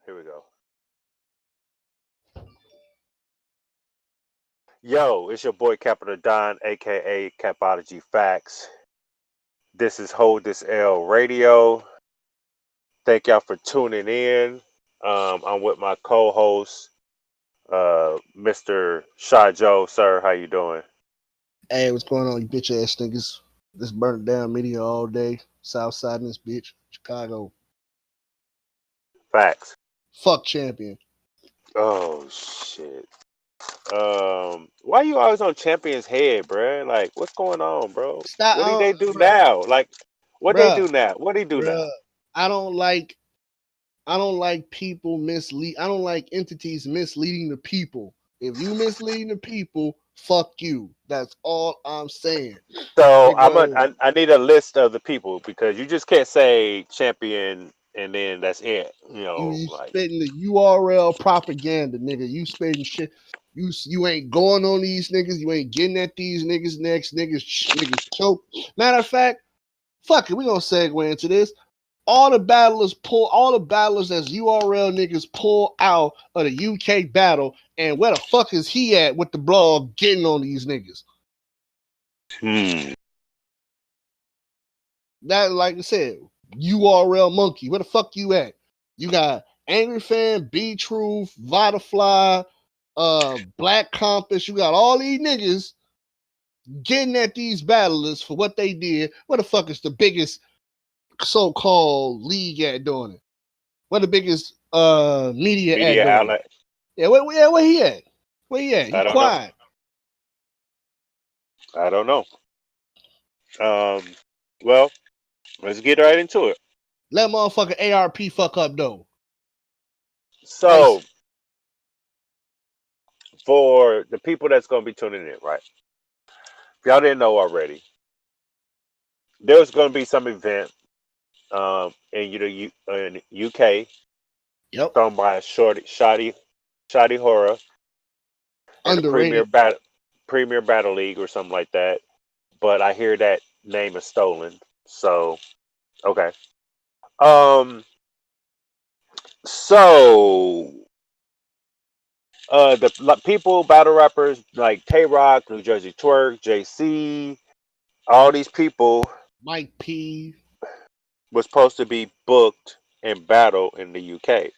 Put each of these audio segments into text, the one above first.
Here we go. Yo, it's your boy Capital Don, aka CapologyFactz. This is Hold This L Radio. Thank y'all for tuning in. I'm with my co-host, Mr. Shy Joe. Sir, how you doing? Hey, what's going on, you bitch ass niggas? This burnt down media all day. Southside in this bitch. Chicago. Facts. Fuck champion. Oh shit. Why you always on Champion's head, bruh? Like, what's going on, bro? Stop. What did they do Bruh, now? Like, what they bruh, do now? What they do now? bruh. I don't like people mislead. I don't like entities misleading the people. If you misleading the people, fuck you. That's all I'm saying. So Nigga, I need a list of the people because you just can't say champion and then that's it. You know, you like spitting the URL propaganda, nigga. You spitting shit. You ain't going on these niggas. You ain't getting at these niggas next. Niggas choke. Matter of fact, fuck it. We gonna segue into this. All the battlers as URL niggas pull out of the UK battle, and where the fuck is he at with the blog getting on these niggas? That, like I said, URL monkey. Where the fuck you at? You got Angry Fan, B Truth, Vitafly, Black Compass. You got all these niggas getting at these battlers for what they did. Where the fuck is the biggest so-called league at doing it? Where the biggest media at doing outlet. it? Yeah, where he at? Where he at? He I don't quiet. know. I don't know. Well, let's get right into it. Let motherfucker ARP fuck up though. So, for the people that's gonna be tuning in, right? If y'all didn't know already, there's gonna be some event in UK. Yep. Thrown by a shoddy horror in the Underrated. Premier Battle League or something like that. But I hear that name is stolen. So okay. So the people battle rappers like Tay Rock, New Jersey Twerk, JC, all these people Mike P was supposed to be booked and battle in the UK.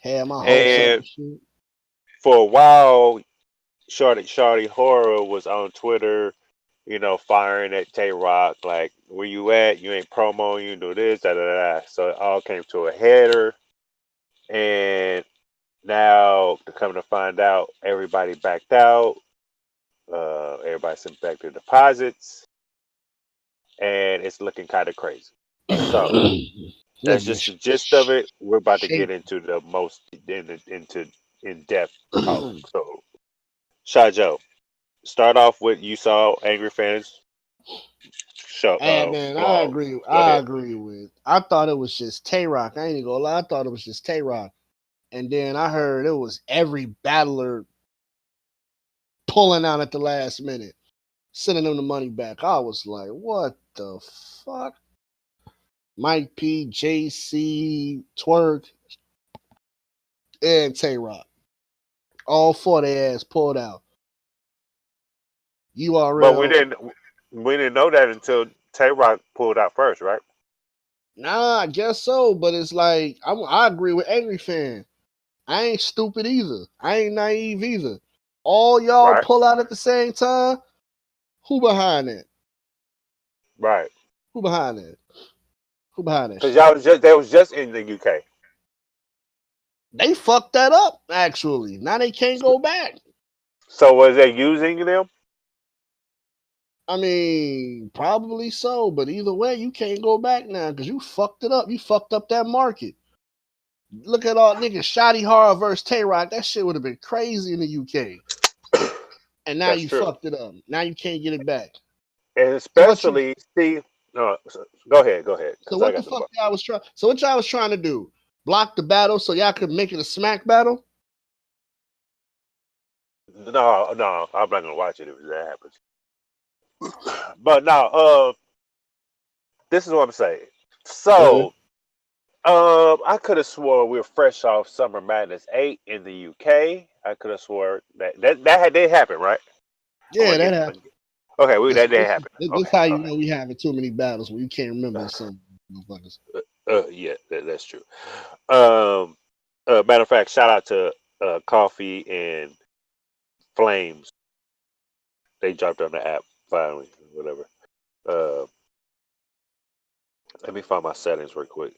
had my hopes up And and shit. for a while, Shorty Horror was on Twitter, firing at Tay Rock, like, where you at? You ain't promo, you do this, da da da. So it all came to a header. And now, to come to find out, everybody backed out. Everybody sent back their deposits. And it's looking kind of crazy. So that's just the gist of it. We're about to get into the most in-depth talk. So, Shy Joe, start off with you saw Angry Fans show. Hey man, I agree. I thought it was just Tay Rock. I ain't even gonna lie. I thought it was just Tay Rock. And then I heard it was every battler pulling out at the last minute, sending them the money back. I was like, what the fuck? Mike P, JC, Twerk, and Tay Rock. All four their ass pulled out. URL. But we didn't know that until Tay Rock pulled out first, right? Nah, I guess so. But it's like I agree with Angry Fan. I ain't stupid either. I ain't naive either. All y'all Right. pull out at the same time. Who behind that? Right. Who behind that? Who behind that? Because they was just in the UK. They fucked that up, actually. Now they can't go back. So was they using them? I mean, probably so, but either way, you can't go back now because you fucked it up. You fucked up that market. Look at all niggas, Shoddy Horror versus Tay Rock. That shit would have been crazy in the UK. And now you fucked it up. Now you can't get it back. And especially, go ahead. So what the fuck y'all was trying? So what y'all was trying to do? Block the battle so y'all could make it a smack battle? No, I'm not gonna watch it if that happens. But now, this is what I'm saying. So, I could have swore we were fresh off Summer Madness 8 in the UK. I could have swore that did happen, right? I Yeah, want to that get happened. okay. This, That did this, happen. this Okay, how you okay. know we having too many battles when you can't remember some motherfuckers. Yeah, that's true. Um, matter of fact, shout out to Coffee and Flames. They jumped on the app finally. Whatever. Uh, let me find my settings real quick.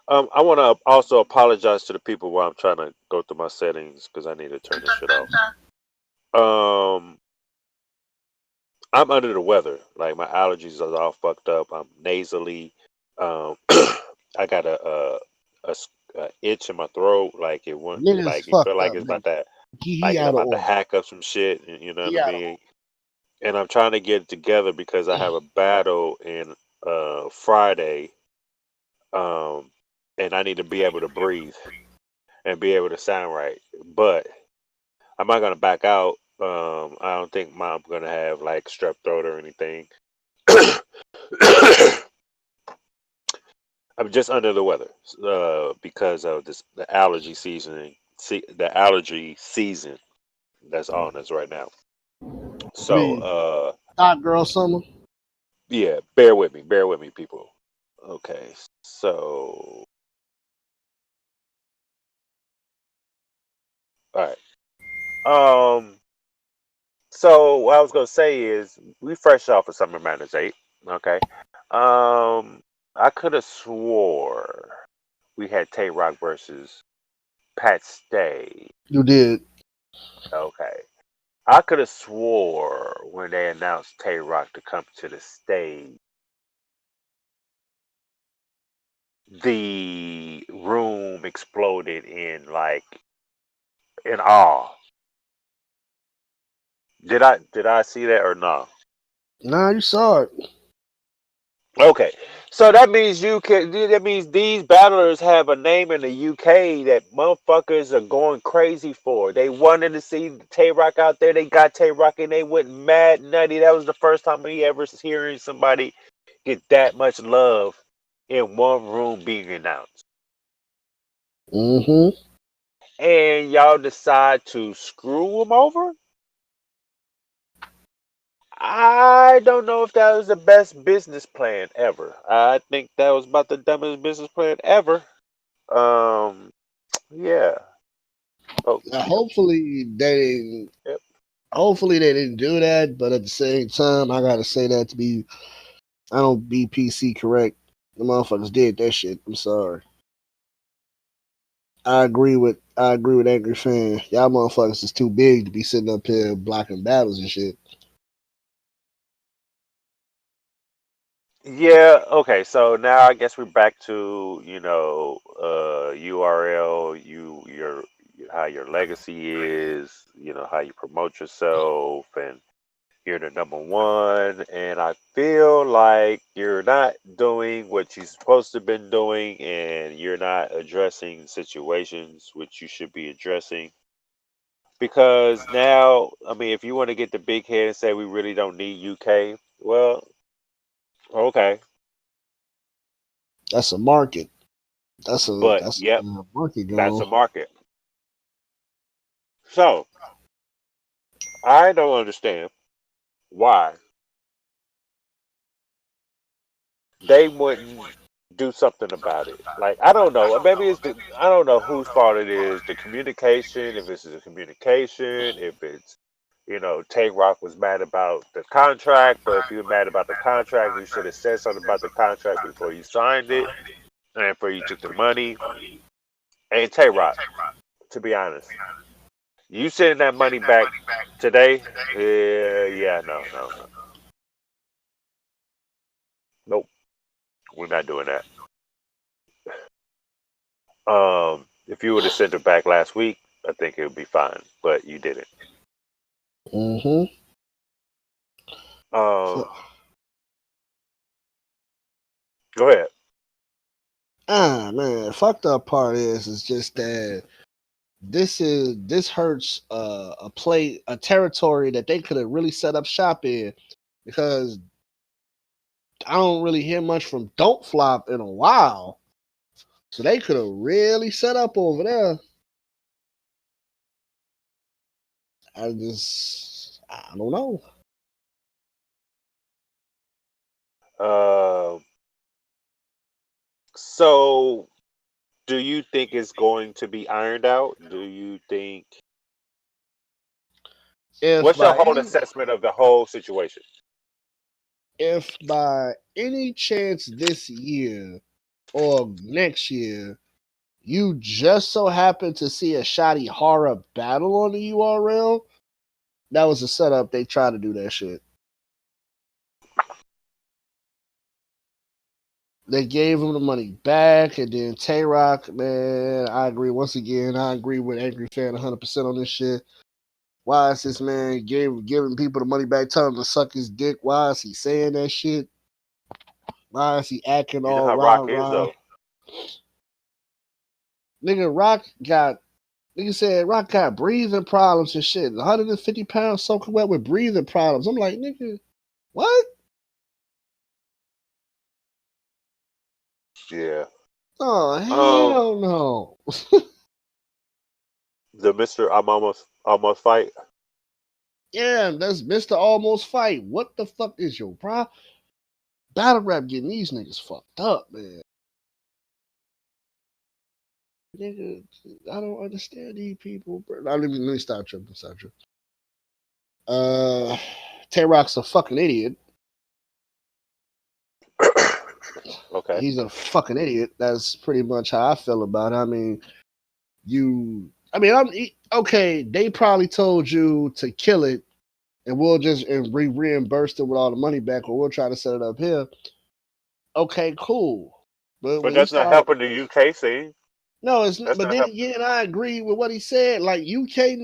I want to also apologize to the people while I'm trying to go through my settings because I need to turn this shit off. Um, I'm under the weather. Like my allergies are all fucked up. I'm nasally. I got a itch in my throat. Like it want, Niggas like it feel fucked like up, it's nigga. about to, He like it's out of about to order. hack up some shit. You know what He I out of mean? And I'm trying to get it together because I have a battle in Friday. Um, and I need to be able to breathe and be able to sound right. But I'm not gonna back out. I don't think I'm gonna have like strep throat or anything. I'm just under the weather because of the allergy season. See the allergy season that's order. on us right now. So Please, hot girl summer. yeah, bear with me, people. Okay, so all right. So what I was gonna say is we fresh off of Summer Madness 8. Okay. I could have swore we had Tay Rock versus Pat Stay. You did. Okay. I could have swore when they announced Tay Rock to come to the stage, the room exploded in awe. Did I see that or no? Nah, you saw it. Okay. So that means that means these battlers have a name in the UK that motherfuckers are going crazy for. They wanted to see Tay Rock out there. They got Tay Rock and they went mad nutty. That was the first time we ever hearing somebody get that much love in one room being announced. Mm-hmm. And y'all decide to screw them over? I don't know if that was the best business plan ever. I think that was about the dumbest business plan ever. Um, yeah, folks. Hopefully they didn't. Yep. Hopefully they didn't do that. But at the same time, I gotta say that to be. I don't be PC correct. The motherfuckers did that shit. I'm sorry. I agree with Angry Fan. Y'all motherfuckers is too big to be sitting up here blocking battles and shit. Yeah, okay, so now I guess we're back to, URL, how your legacy is, how you promote yourself and you're the number one, and I feel like you're not doing what you're supposed to have been doing, and you're not addressing situations which you should be addressing. Because now, I mean, if you want to get the big head and say we really don't need UK, well, okay. That's a market. That's a But that's yep, a market that's going. a market. So I don't understand why they wouldn't do something about it. Like I don't know. Maybe I don't know whose fault it is. The communication. If it's the communication. If it's Tay Rock was mad about the contract. But if you were mad about the contract, you should have said something about the contract before you signed it and before you took the money. And Tay Rock, to be honest, you sending that money back today? Yeah, yeah, no, no, no, nope. We're not doing that. If you would have sent it back last week, I think it would be fine. But you didn't. Mm-hmm. Um, go ahead. Man, fucked up part is just that this hurts a territory that they could have really set up shop in because I don't really hear much from Don't Flop in a while. So they could have really set up over there. I don't know. So do you think it's going to be ironed out? Do you think If what's your by whole any assessment of the whole situation? if by any chance this year or next year you just so happen to see a shoddy horror battle on the URL, that was a setup. They tried to do that shit. They gave him the money back, and then Tay Rock, man, I agree. Once again, I agree with Angry Fan 100% on this shit. Why is this man giving people the money back, telling them to suck his dick? Why is he saying that shit? Why is he acting You know all how rah Rock is rah? though. Nigga said Rock got breathing problems and shit. 150 pounds soaking wet with breathing problems. I'm like, nigga, what? Yeah. Oh, Um, hell no. the Mister I'm almost fight. Yeah, that's Mr. Almost Fight. What the fuck is your problem? Battle rap getting these niggas fucked up, man. Nigga, I don't understand these people, bro. Let me stop tripping. Stop tripping. Tay Rock's a fucking idiot. Okay. He's a fucking idiot. That's pretty much how I feel about it. I mean, okay. They probably told you to kill it, and we'll just reimburse them with all the money back, or we'll try to set it up here. Okay, cool. But But when you that's not start, helping the UK scene. no, it's not. That's But not then helping. again, I agree with what he said. Like you can't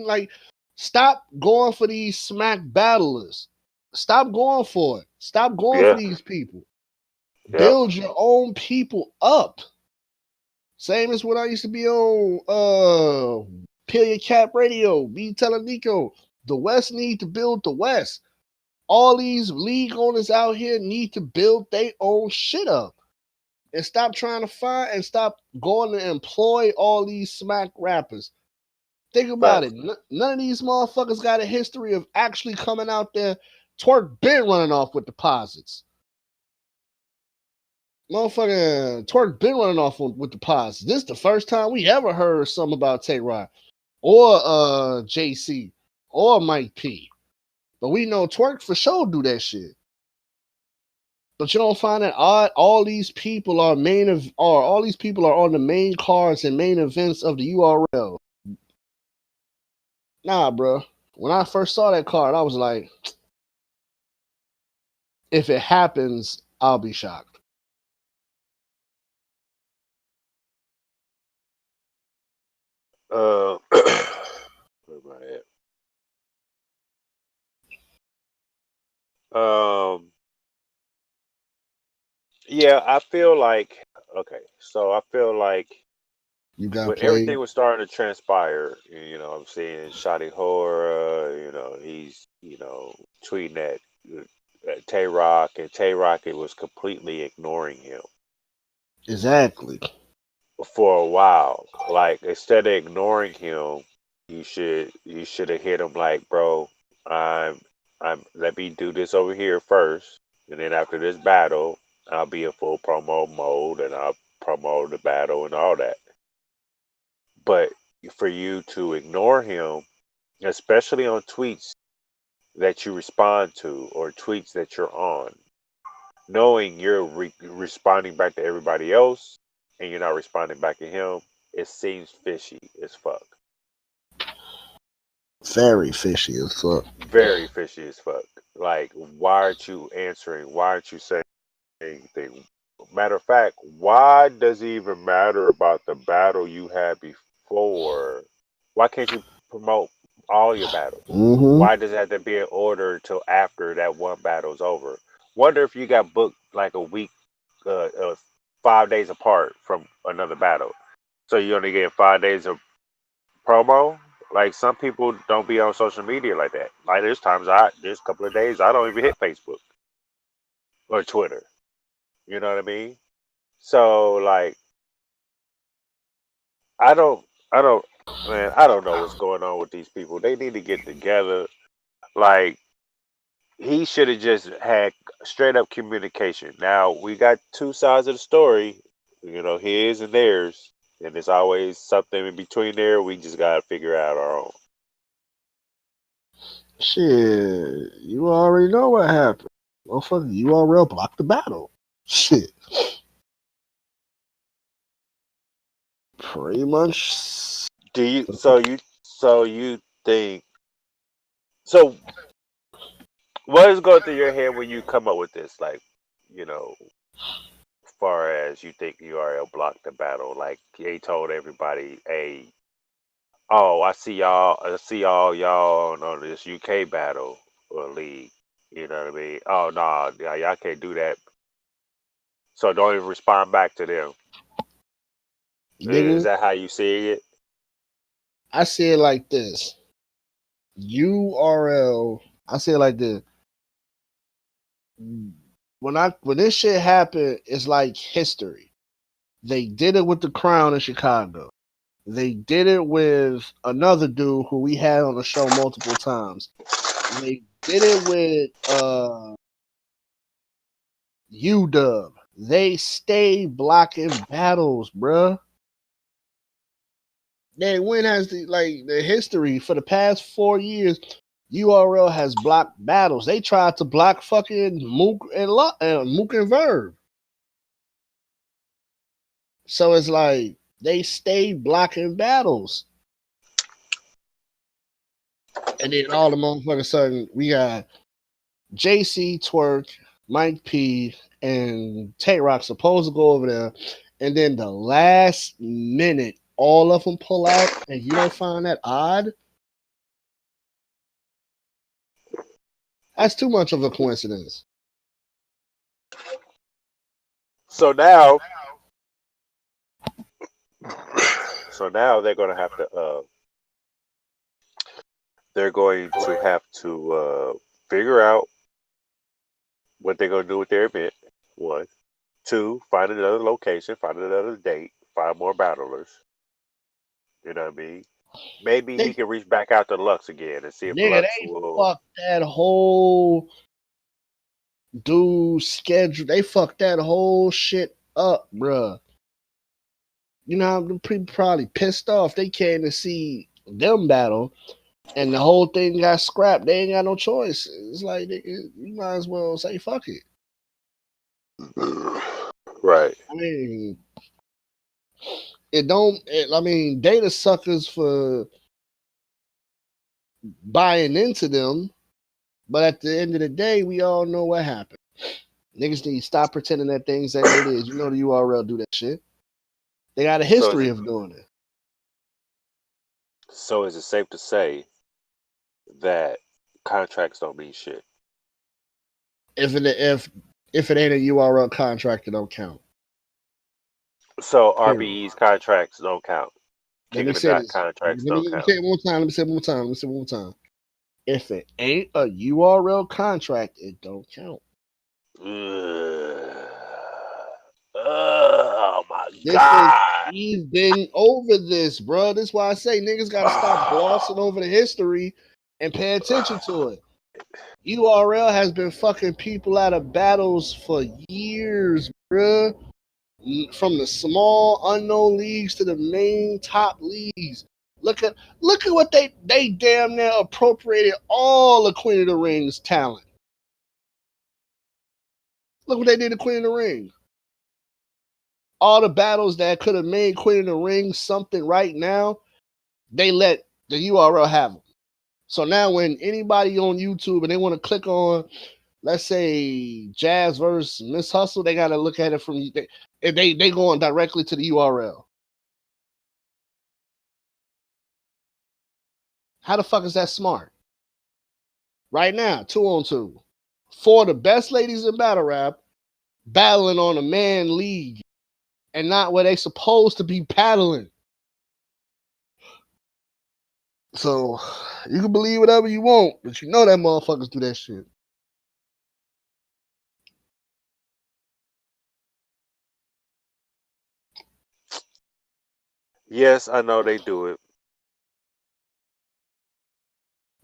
stop going for these smack battlers. Stop going for it. Stop going for Yeah. these people. Yep. Build your own people up. Same as when I used to be on Peel Your Cap Radio, be telling Nico, the West need to build the West. All these league owners out here need to build their own shit up. And stop trying to find and stop going to employ all these smack rappers. Think about Facts. it. None of these motherfuckers got a history of actually coming out there. Twerk been running off with deposits. Motherfucking Twerk been running off with deposits. This is the first time we ever heard something about Tay Rock or JC or Mike P. But we know Twerk for sure do that shit. But you don't find that odd. All these people are all these people are on the main cards and main events of the URL. Nah, bro. When I first saw that card, I was like, if it happens, I'll be shocked. Where am I at? Yeah, I feel like okay. So I feel like You got when everything played. was starting to transpire, I'm seeing Shotty Horror, he's, tweeting at Tay Rock, and Tay Rock it was completely ignoring him Exactly. for a while. Like instead of ignoring him, you should have hit him like, bro, I'm I'm let me do this over here first, and then after this battle, I'll be in full promo mode and I'll promote the battle and all that. But for you to ignore him, especially on tweets that you respond to or tweets that you're on, knowing you're responding back to everybody else and you're not responding back to him, it seems fishy as fuck. Very fishy as fuck. Very fishy as fuck. Like, why aren't you answering? Why aren't you saying anything? Matter of fact, why does it even matter about the battle you had before? Why can't you promote all your battles? Mm-hmm. Why does it have to be in order till after that one battle's over? Wonder if you got booked like a week, 5 days apart from another battle, so you only get 5 days of promo. Like some people don't be on social media like that. Like there's a couple of days I don't even hit Facebook or Twitter. You know what I mean? So like I don't, I don't, man, I don't know what's going on with these people. They need to get together. Like, he should have just had straight up communication. Now, we got two sides of the story, his and theirs. And there's always something in between there. We just got to figure out our own. Shit, you already know what happened. Motherfucker, URL blocked the battle. Shit. Pretty much. So you think, so what is going through your head when you come up with this? Like, as far as you think URL blocked the battle, like he told everybody, hey, oh, I see all y'all on this UK battle or league. You know what I mean? Oh no, nah, y'all can't do that. So don't even respond back to them. Is Nigga, that how you see it? I say it like this. URL, I say it like this. When this shit happened, it's like history. They did it with the Crown in Chicago. They did it with another dude who we had on the show multiple times. They did it with UW. They stay blocking battles, bruh. They win has the history for the past 4 years. URL has blocked battles. They tried to block fucking Mook and Verb. So it's like they stay blocking battles. And then all the motherfuckers sudden we got JC Twerk, Mike P, and Tay Rock supposed to go over there. And then the last minute, all of them pull out, and you don't find that odd? That's too much of a coincidence. So now, they're gonna have to. They're going to have to figure out what they're gonna do with their event. One, two, find another location, find another date, find more battlers. You know what I mean? Maybe he They can reach back out to Lux again and see if nigga, Lux they will. fucked that whole dude schedule. They fucked that whole shit up, bruh. You know, I'm probably pissed off. They came to see them battle, and the whole thing got scrapped. They ain't got no choice. It's like you might as well say fuck it. Right. I mean, it don't. I mean, data suckers for buying into them, but at the end of the day, we all know what happened. Niggas need to stop pretending that things ain't what it is. You know the URL do that shit. They got a So is history it of doing it. so is it safe to say that contracts don't mean shit? If it ain't a URL contract, it don't count. So Period. RBE's contracts don't count. Let King me of the say Dot this. contracts Let don't me count. say it one more time. Let me say it one more time. Let me say it one more time. If it ain't a URL contract, it don't count. Ugh. Oh my This is god. we've been over this, bro. This is why I say niggas got to stop glossing over the history and pay attention to it. URL has been fucking people out of battles for years, bruh. From the small unknown leagues to the main top leagues. Look at what they damn near appropriated all the Queen of the Rings talent. Look what they did to Queen of the Ring. All the battles that could have made Queen of the Ring something right now, they let the URL have them. So now when anybody on YouTube and they want to click on, let's say Jazz versus Miss Hustle, they got to look at it from they going directly to the URL. How the fuck is that smart? Right now, 2-on-2. Four of the best ladies in battle rap battling on a man league and not where they supposed to be battling. So you can believe whatever you want, but you know that motherfuckers do that shit. Yes, I know they do it.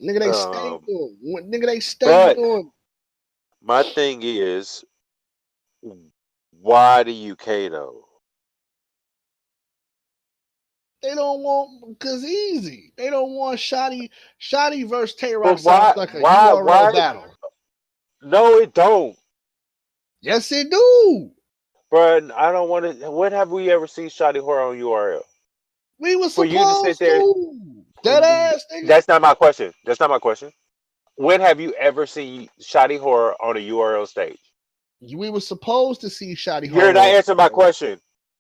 Nigga, they stay Um, doing. Nigga, they stay but doing. my thing is, why the UK though? They don't want because easy. They don't want Shotty versus Tay Rock But sounds why? like a Why? URL Why? battle. No, it don't. Yes, it do. But I don't want to. When have we ever seen Shotty Horror on URL? We was For you to sit supposed there, to. Dead ass nigga. that's not my question. That's not my question. When have you ever seen Shotty Horror on a URL stage? We were supposed to see Shotty You're not Horror. answering my question.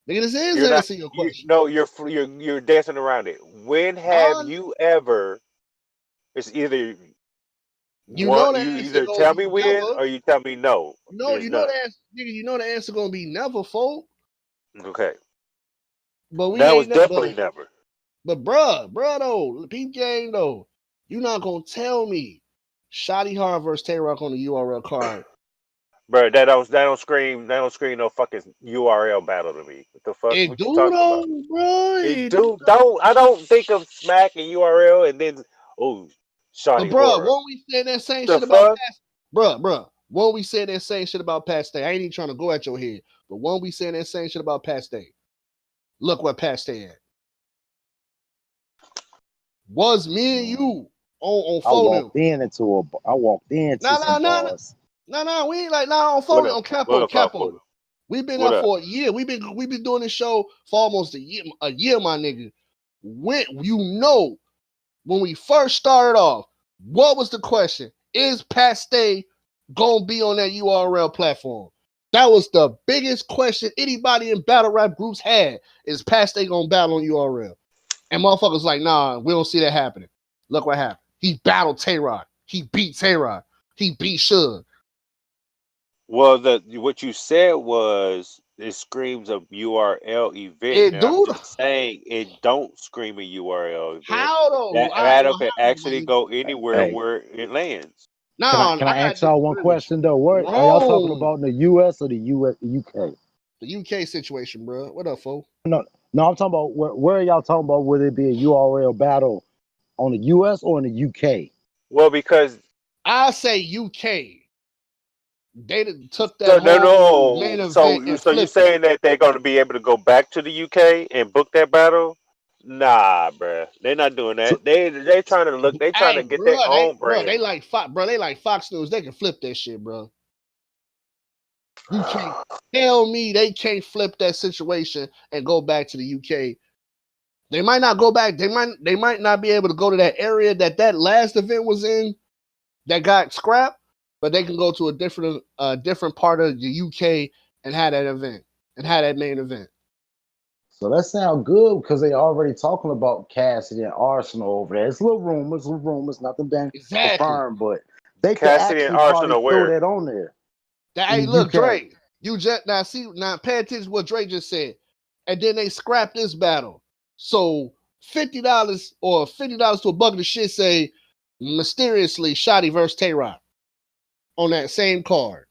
Nigga, this is You're not. answering your You question. no. You're dancing around it. When have Nah, you ever? It's either you know one. the You answer either gonna tell be me when never. or you tell me no. No, There's you know none. the answer, nigga. You know the answer gonna be never, folk. Okay. But we That was ain't definitely never. but bruh though, peep game though. You not gonna tell me Shotty Horror versus Tay Rock on the URL card. Bro, that don't scream no fucking URL battle to me. What the fuck? It What you do talking though, about? bro. It It do do though. don't I don't think of Smack and URL and then oh But Shoddy bruh, Horror. won't we say that same The shit about fuck? past? Bruh, won't we say that same shit about past day? I ain't even trying to go at your head, but won't we say that same shit about past day? Look what past day at. Was me and Mm. you on I phone them. walked in into a. I walked into Nah, some nah, nah, nah. bars. No, we ain't like on What phone up? on What Capo, up, Pop? Capo. We've been What up up? for a year. We've been doing this show for almost a year, my nigga. When when we first started off, what was the question? Is Paste gonna be on that URL platform? That was the biggest question anybody in battle rap groups had. Is Paste gonna battle on URL? And motherfuckers like, nah, we don't see that happening. Look what happened. He battled Tay-Rock. He beat Tay-Rock. He beat Suge. Well, the what you said was it screams a URL event, It and I'm dude, just saying it don't scream a URL event. how though? That All right, battle well, can how, my actually nigga? go anywhere Hey, where it lands. No, can I I got ask y'all one disagree with you. question though? What are y'all talking Wrong. about in the U.S. or the UK? The UK situation, bro. What up, fool? No, no, I'm talking about where are y'all talking about? Would it be a URL battle on the U.S. or in the UK? Well, because I say UK. They took that so no, whole main no. event So and so you flipped it. saying that they're going to be able to go back to the UK and book that battle? Nah, bruh. They're not doing So, that. They trying to look. They trying to Hey, get their bro, own they brand. like Fox, bro. They like Fox News. They can flip that shit, bro. You can't tell me they can't flip that situation and go back to the UK. They might not go back. They might not be able to go to that area that last event was in that got scrapped, but they can go to a different part of the UK and have that event and have that main event. so that sounds good because they already talking about Cassidy and Arsenal over there. It's little rumors, nothing been Exactly. confirmed, but they could Cassidy and actually probably Arsenal, throw where? that on there in Hey, the look, UK. Drake. You just now pay attention to what Drake just said. And then they scrapped this battle. So $50 to a bucket of shit say mysteriously Shotty versus Tay Rock on that same card.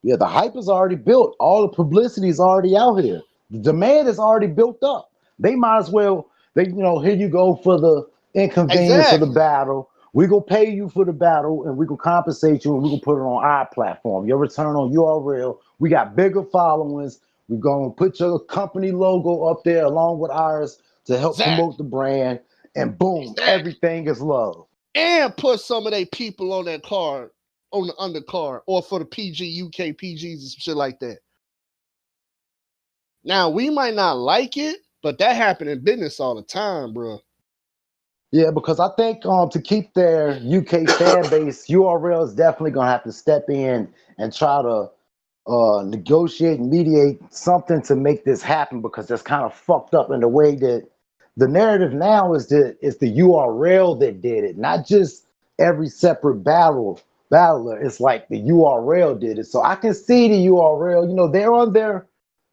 Yeah, the hype is already built. All the publicity is already out here. The demand is already built up. They might as well, here you go for the inconvenience of the Exactly. battle. We gonna pay you for the battle and we gonna compensate you and we gonna put it on our platform. Your return on URL. We got bigger followings. We're gonna put your company logo up there along with ours to help promote Exactly. the brand. And boom, Exactly. everything is love. And put some of their people on that card, on the undercard, or for the PG, UK PGs and some shit like that. Now, we might not like it, but that happen in business all the time, bro. Yeah, because I think to keep their UK fan base, URL is definitely gonna have to step in and try to negotiate and mediate something to make this happen because that's kind of fucked up in the way that the narrative now is that it's the URL that did it, not just every separate battler. It's like the URL did it. So I can see the URL, they're on their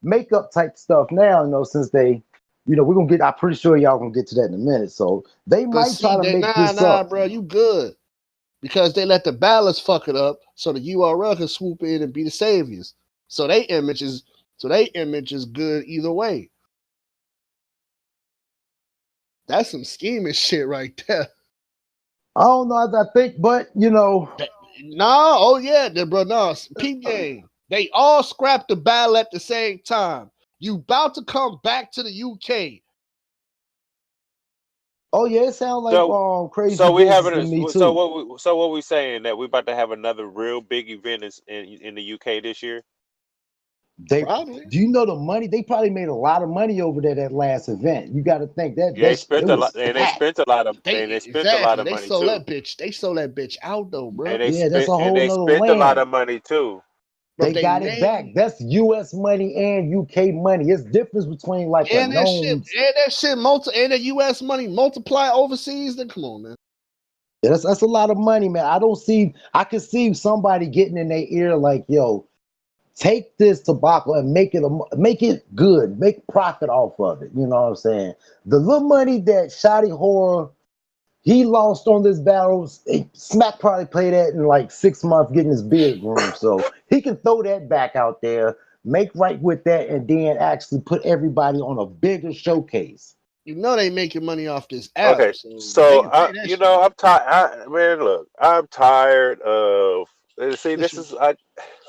makeup type stuff now, since they, we're gonna get, I'm pretty sure y'all gonna get to that in a minute. So they But might try see, to that make nah, this nah, up. bro, you good. Because they let the ballots fuck it up so the URL can swoop in and be the saviors. So they image is good either way. That's some scheming shit right there. I don't know. I think, but No, oh yeah, bro. No, peep game. They all scrapped the battle at the same time. You about to come back to the UK. oh yeah, it sounds like So, crazy so we business having to me so too. what we saying that we about to have another real big event in the UK this year? They Probably. do you know the money? They probably made a lot of money over there that last event. You got to think that Yeah, they it spent a lot, was and packed. they spent a lot Exactly. of They money sold too, that bitch. They sold that bitch out though, bro. Yeah, that's a and whole they nother spent a lot land. of money too. Bro, They they got it back. made That's U.S. money and UK money. It's difference between like a and that shit known. and the US money multiply overseas. Then come on, man. Yeah, that's a lot of money, man. I can see somebody getting in their ear like, yo, take this tobacco and make it good, make profit off of it. You know what I'm saying? The little money that Shotty Horror he lost on this battle, Smack probably played that in like 6 months getting his beard groomed. So he can throw that back out there, make right with that, and then actually put everybody on a bigger showcase. You know they making money off this app, Okay, so they so can pay that shit. I'm tired. Man, look, I'm tired of. See, this Listen, is I.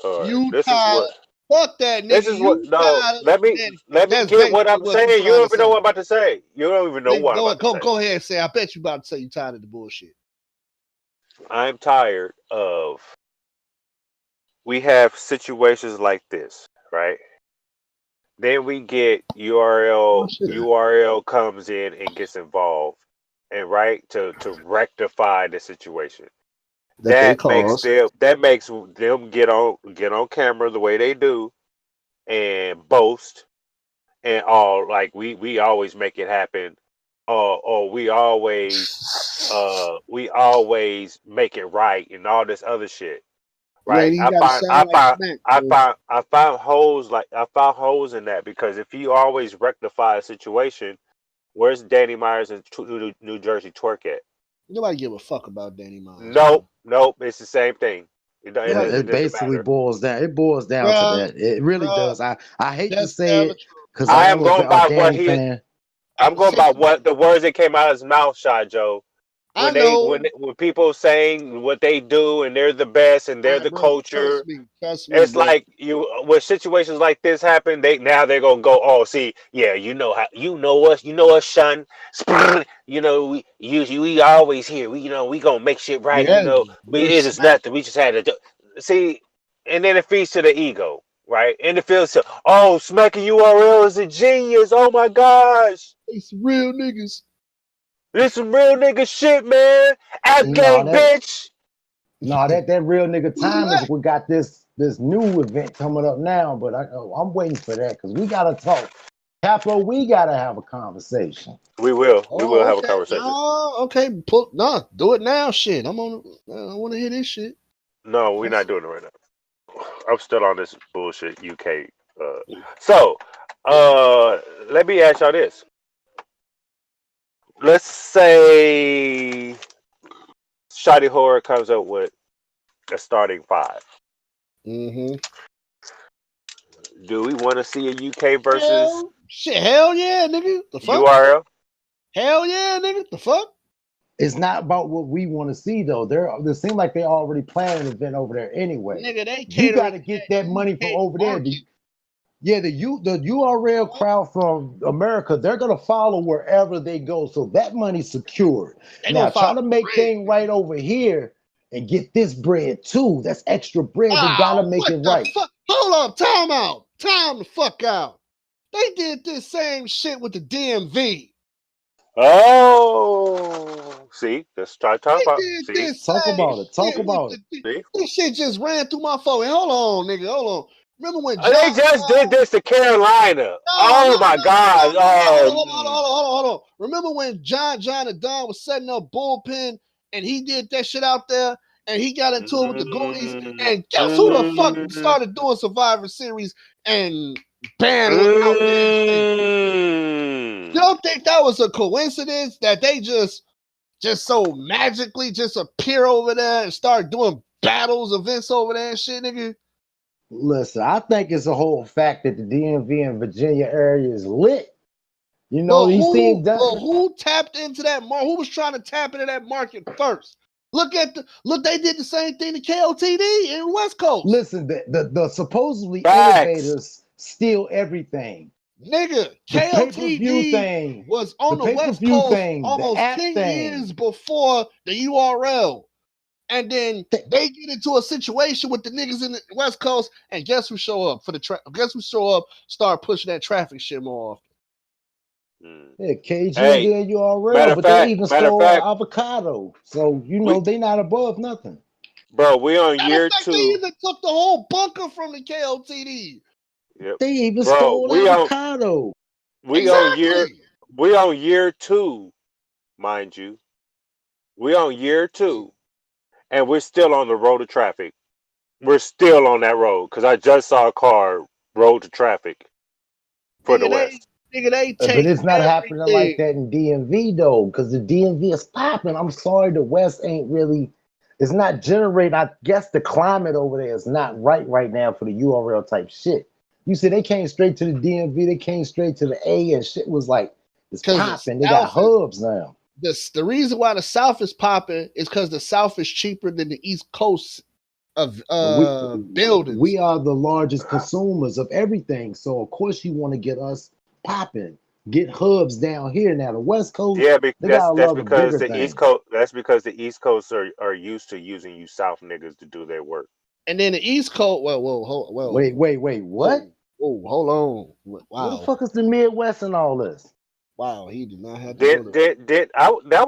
All right, you tired. Fuck that this nigga. is what. You No, tired of shenanigans. let me That's get what basically I'm what you saying. You trying don't to even know say. what I'm about to say. You don't even know what I'm about to say. Go ahead and say. I bet you about to say you tired of the bullshit. I'm tired of. We have situations like this, right? Then we get Oh, shit. URL comes in and gets involved, and right to rectify the situation. That they cause. That makes them get on camera the way they do and boast and all like we always make it happen, or we always make it right and all this other shit. You ain't Right. even got to sound like smack. Bro. I found holes in that because if you always rectify a situation, where's Danny Myers in New Jersey twerk at? Nobody give a fuck about Danny Miles, bro. Nope, it's the same thing. Nobody Yeah, It it give a doesn't fuck. basically matter. boils down. It boils down to Bro, that. It really bro, does. I hate to that's say never it true. because I I am am going a by what Danny he fan. I'm going Shit, by what the words that came out of his mouth, Shy Joe. I know. When people saying what they do and they're the best and they're the Bro, culture. trust me, It's bro. like you when situations like this happen, they're gonna go, oh, see, yeah, you know us, son. You know, we always here. We gonna make shit right. You Yeah, know, we're it's just smack. nothing. We just had to do. See, and then it feeds to the ego, right? And it feels to, oh, smacking URL is a genius. Oh my gosh, It's real niggas. this some real nigga shit, man. App No, gang, that bitch. no, that real nigga Who time is that? we got this new event coming up now, but I'm waiting for that because we gotta talk. Capo, we gotta have a conversation. We will Oh, have a okay. conversation. No, okay. Do it now. Shit. I want to hear this shit. No, we're That's not doing it right now. I'm still on this bullshit UK. So, uh, let me ask y'all this. Let's say Shotty Horror comes up with a starting five. mm-hmm. Do we want to see a UK versus Hell yeah, nigga. The fuck? URL? Hell yeah, nigga. The fuck? It's not about what we want to see though. They seem like they already planning an event over there anyway. Nigga, they You got catering to to get that that money from UK over there. market. Yeah, the URL crowd from America, they're gonna follow wherever they go, so that money's secured. They gonna Now try follow to the make bread, thing nigga. right over here and get this bread too. That's extra bread. They gotta Oh, make what it the right. fuck? Hold up, time out. Time the fuck out. They did this same shit with the DMV. Oh, see, let's try to talk They about. did See, this Talk same about it. Talk shit with about it. the. see. This shit just ran through my phone. Hold on, nigga. Hold on. Remember when They just did this to Carolina. Oh my God. Oh, Hold on. Remember when John and Don was setting up bullpen and he did that shit out there and he got into it with the Goonies and guess who the fuck started doing Survivor Series and banning them out there and shit? You don't think that was a coincidence that they just so magically just appear over there and start doing battles, events over there and shit, nigga? Listen, I think it's a whole fact that the DMV and Virginia area is lit. You know, he seemed who tapped into that market? Who was trying to tap into that market first? Look, they did the same thing to KOTD in West Coast. Listen, the supposedly Facts. innovators steal everything. Nigga, The pay-per-view KOTD thing, was on the West pay-per-view Coast thing, the almost app 10 thing. years before the URL. And then they get into a situation with the niggas in the West Coast, and guess who show up for the guess who show up, start pushing that traffic shit more often. Yeah, KG Hey, and then URL, matter of but fact, they even matter of stole fact, avocado. So you know they not above nothing. bro, we on Matter year of fact, 2. they even took the whole bunker from the KOTD. Yep. They even Bro, stole avocado. we on year 2, mind you. We on year 2, and we're still on the road to traffic. We're still on that road because I just saw a car road to traffic for the West. Nigga, they But take it's not happening like everything. that in DMV though, because the DMV is popping. I'm sorry, the West ain't really. It's not generating. I guess the climate over there is not right now for the URL type shit. You see, they came straight to the DMV. They came straight to the A, and shit was like it's popping. They got hubs now. The reason why the South is popping is because the South is cheaper than the East Coast of buildings. We are the largest consumers of everything, so of course you want to get us popping. Get hubs down here now. The West Coast, Yeah, that's because the East Coast. That's because the East Coast are used to using you South niggas to do their work. And then the East Coast. Well, wait, what? Oh, hold on. Wow. What the fuck is the Midwest and all this? Wow, he did not have to. That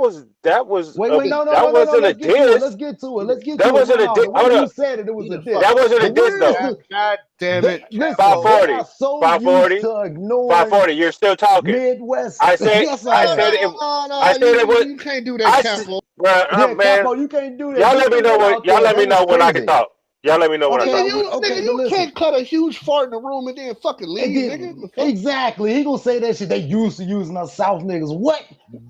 was Wait, no, that wasn't a diss. Let's get to it. That wasn't a diss. The way you said it, it was a diss. That wasn't a diss though. God damn it. Listen, 540. they are so 540. used to ignoring 540. You're still talking. Midwest. I said. Yes, I said it. I said it was. You can't do that, Capo. Man, Capo, you can't do that. Y'all let me know when. Y'all let me know when I can talk. Y'all let me know when I talk. Nigga, you can't cut a huge fart in the room and then fucking leave, nigga. Exactly. He gonna say that shit. They used to using us South niggas. What?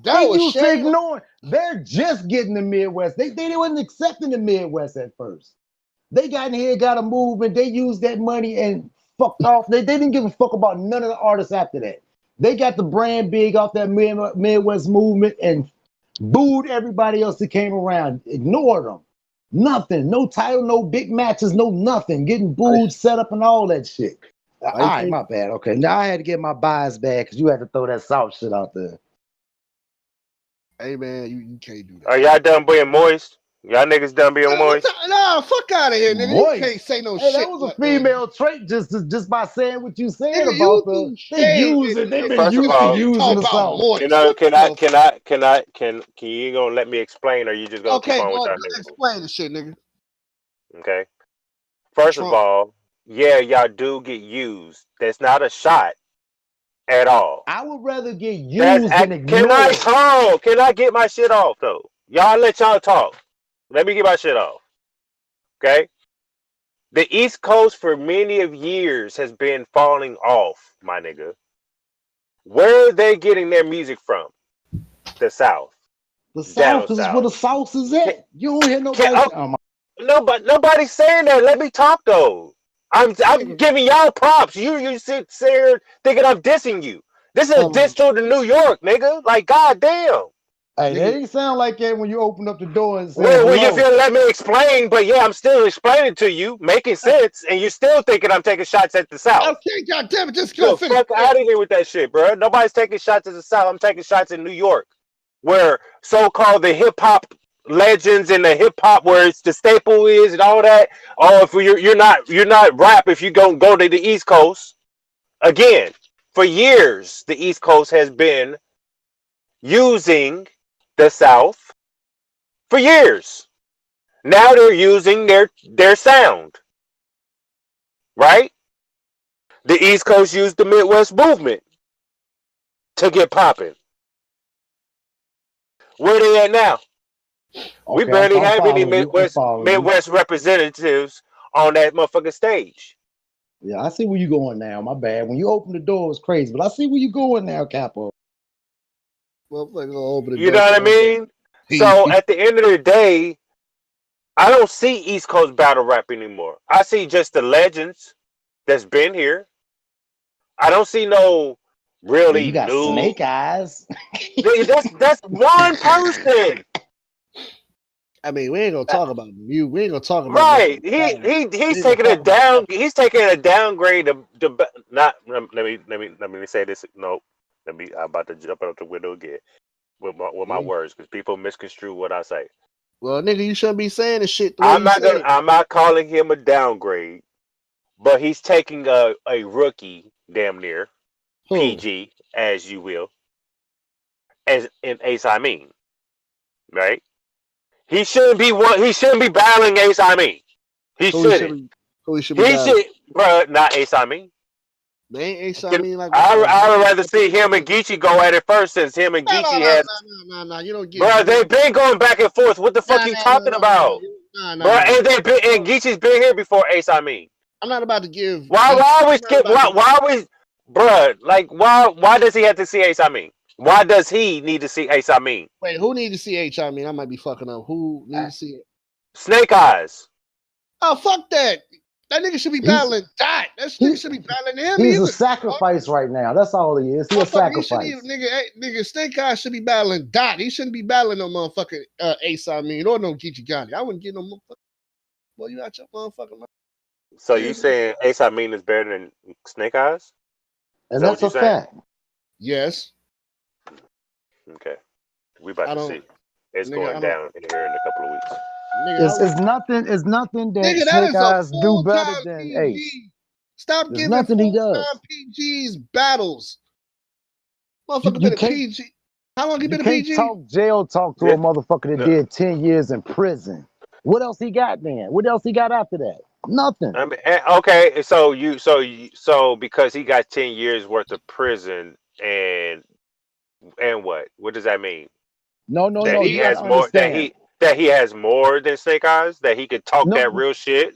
That they was used to shame. ignoring. They're just getting the Midwest. They wasn't accepting the Midwest at first. They got in here, got a movement. They used that money and fucked off. They didn't give a fuck about none of the artists after that. They got the brand big off that Midwest movement and booed everybody else that came around. Ignored them. Nothing. No title, no big matches, no nothing. Getting booed, set up, and all that shit. All right, my bad. Okay, now I had to get my bias back because you had to throw that South shit out there. Hey, man, you can't do that. Are y'all done being moist? Y'all niggas done being moist? Nah, fuck out of here, nigga. Moist. You can't say no shit. That was a female trait just by saying what you said nigga, about they use it. They've been used to using the South. You know, can you gonna let me explain, or you just gonna keep on with that nigga? Explain the shit, nigga. Okay. First of all, yeah, y'all do get used. That's not a shot at all. I would rather get used than ignored. Can I talk? Can I get my shit off though? Y'all let y'all talk. Let me get my shit off. Okay? The East Coast for many of years has been falling off, my nigga. Where are they getting their music from? The South. The South is where the South is at. You don't hear nobody. Nobody's saying that. Let me talk though. I'm giving y'all props. You sit here thinking I'm dissing you. This is a diss to New York, nigga. Like, goddamn. Hey, that didn't sound like that when you open up the door and say, well, you feel let me explain, but yeah, I'm still explaining to you, making sense, and you're still thinking I'm taking shots at the South. Okay, goddamn it, just go finish. Fuck out of here with that shit, bro. Nobody's taking shots at the South. I'm taking shots in New York, where so-called the hip hop legends and the hip hop where it's the staple is and all that. Oh, if you're not rap if you go to the East Coast. Again, for years the East Coast has been using the South for years. Now they're using their sound. Right? The East Coast used the Midwest movement to get popping. Where they at now? Okay, we barely have any Midwest representatives on that motherfucking stage. Yeah, I see where you going now. My bad. When you open the door, it's crazy, but I see where you going now, Capo. Well, open the you know what I mean? So at the end of the day, I don't see East Coast battle rap anymore. I see just the legends that's been here. I don't see no Well, really you got knew. Snake Eyes. That's one person. I mean, we ain't gonna talk about you. We ain't gonna talk about Right. nothing. Bad. We He's ain't gonna taking a talk about down. He's taking a downgrade. Not. Let me say this. No. I'm about to jump out the window again with my that. words because people misconstrue what I say. Well, nigga, you shouldn't be saying this shit the way you say it. I'm not calling him a downgrade, but he's taking a rookie, damn near Who? PG, as you will, as in Ace I mean, right? He shouldn't be one. He shouldn't be battling Ace I mean. He Who he should shouldn't. be? Who he should be He battling? should, bro. Not Ace I mean. They ain't Ace. I mean, like what I would the? rather see him and Geechee go at it first, since him and No, no, Geechee no, has, no, no, no, no. You don't give. bro. You They've don't. been going back and forth. What the fuck Nah, you nah, no, talking no, no, about, no, no, bro? no. And Geechee's been here before Ace I mean. I'm not about to give. Why I'm always not skip? about to. Why always, bruh? Like, why does he have to see Ace I mean? Why does he need to see Ace I mean? Wait, who need to see H? I mean, I might be fucking up. Who need to see it? Snake Eyes. Oh, fuck that. That nigga should be He's battling Dot. That he, nigga should be battling him he's a either. sacrifice right now. That's all he is. He a Motherfucker, he shouldn't even, sacrifice. nigga, Snake Eyes should be battling Dot. He shouldn't be battling no motherfucking Ace, I mean, or no Geechee Gotti. I wouldn't get no motherfucker. Boy, you out your motherfucking mind. So you saying Ace I mean is better than Snake Eyes? Is And that what that's you a saying? fact. Yes. Okay, we about I to don't, see. It's nigga, going I don't, down in here in a couple of weeks. nigga, I would, It's nothing that nigga, that Snake is a Eyes do better full-time than Ace. PG. Stop There's giving nothing he does. full-time PGs battles. You, Motherfucker you been a can't PG. How long he you been a can't PG? talk jail talk to Yeah, a motherfucker that no, did 10 years in prison. What else he got then? What else he got after that? Nothing. I mean, okay. So because he got 10 years worth of prison, and what? What does that mean? No, no, That no. he You gotta has more. understand. That he has more than Snake Eyes. That he could talk that No, real shit.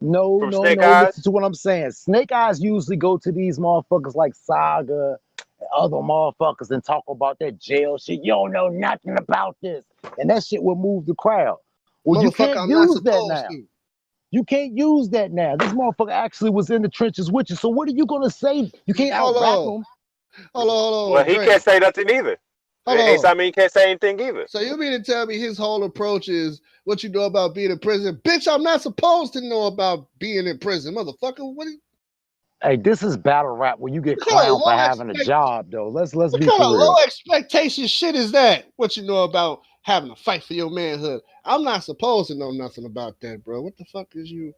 no, From no, Snake no. Eyes. Listen to what I'm saying. Snake Eyes usually go to these motherfuckers like Saga and other motherfuckers and talk about that jail shit. You don't know nothing about this. And that shit will move the crowd. Well, you Motherfucker, can't I'm not use that supposed now. to. You can't use that now. This motherfucker actually was in the trenches with you. So what are you gonna say? You can't out Hold rap on. him. Well, Hold on, he Dre. can't say nothing either. Hold Ace on. I mean can't say anything either. So you mean to tell me his whole approach is what you know about being in prison? Bitch, I'm not supposed to know about being in prison, motherfucker. Hey, this is battle rap where you get What kind of clowned for having a job though. Let's what be kind of for low real. expectation shit is that? What you know about having to fight for your manhood? I'm not supposed to know nothing about that, bro. What the fuck is you?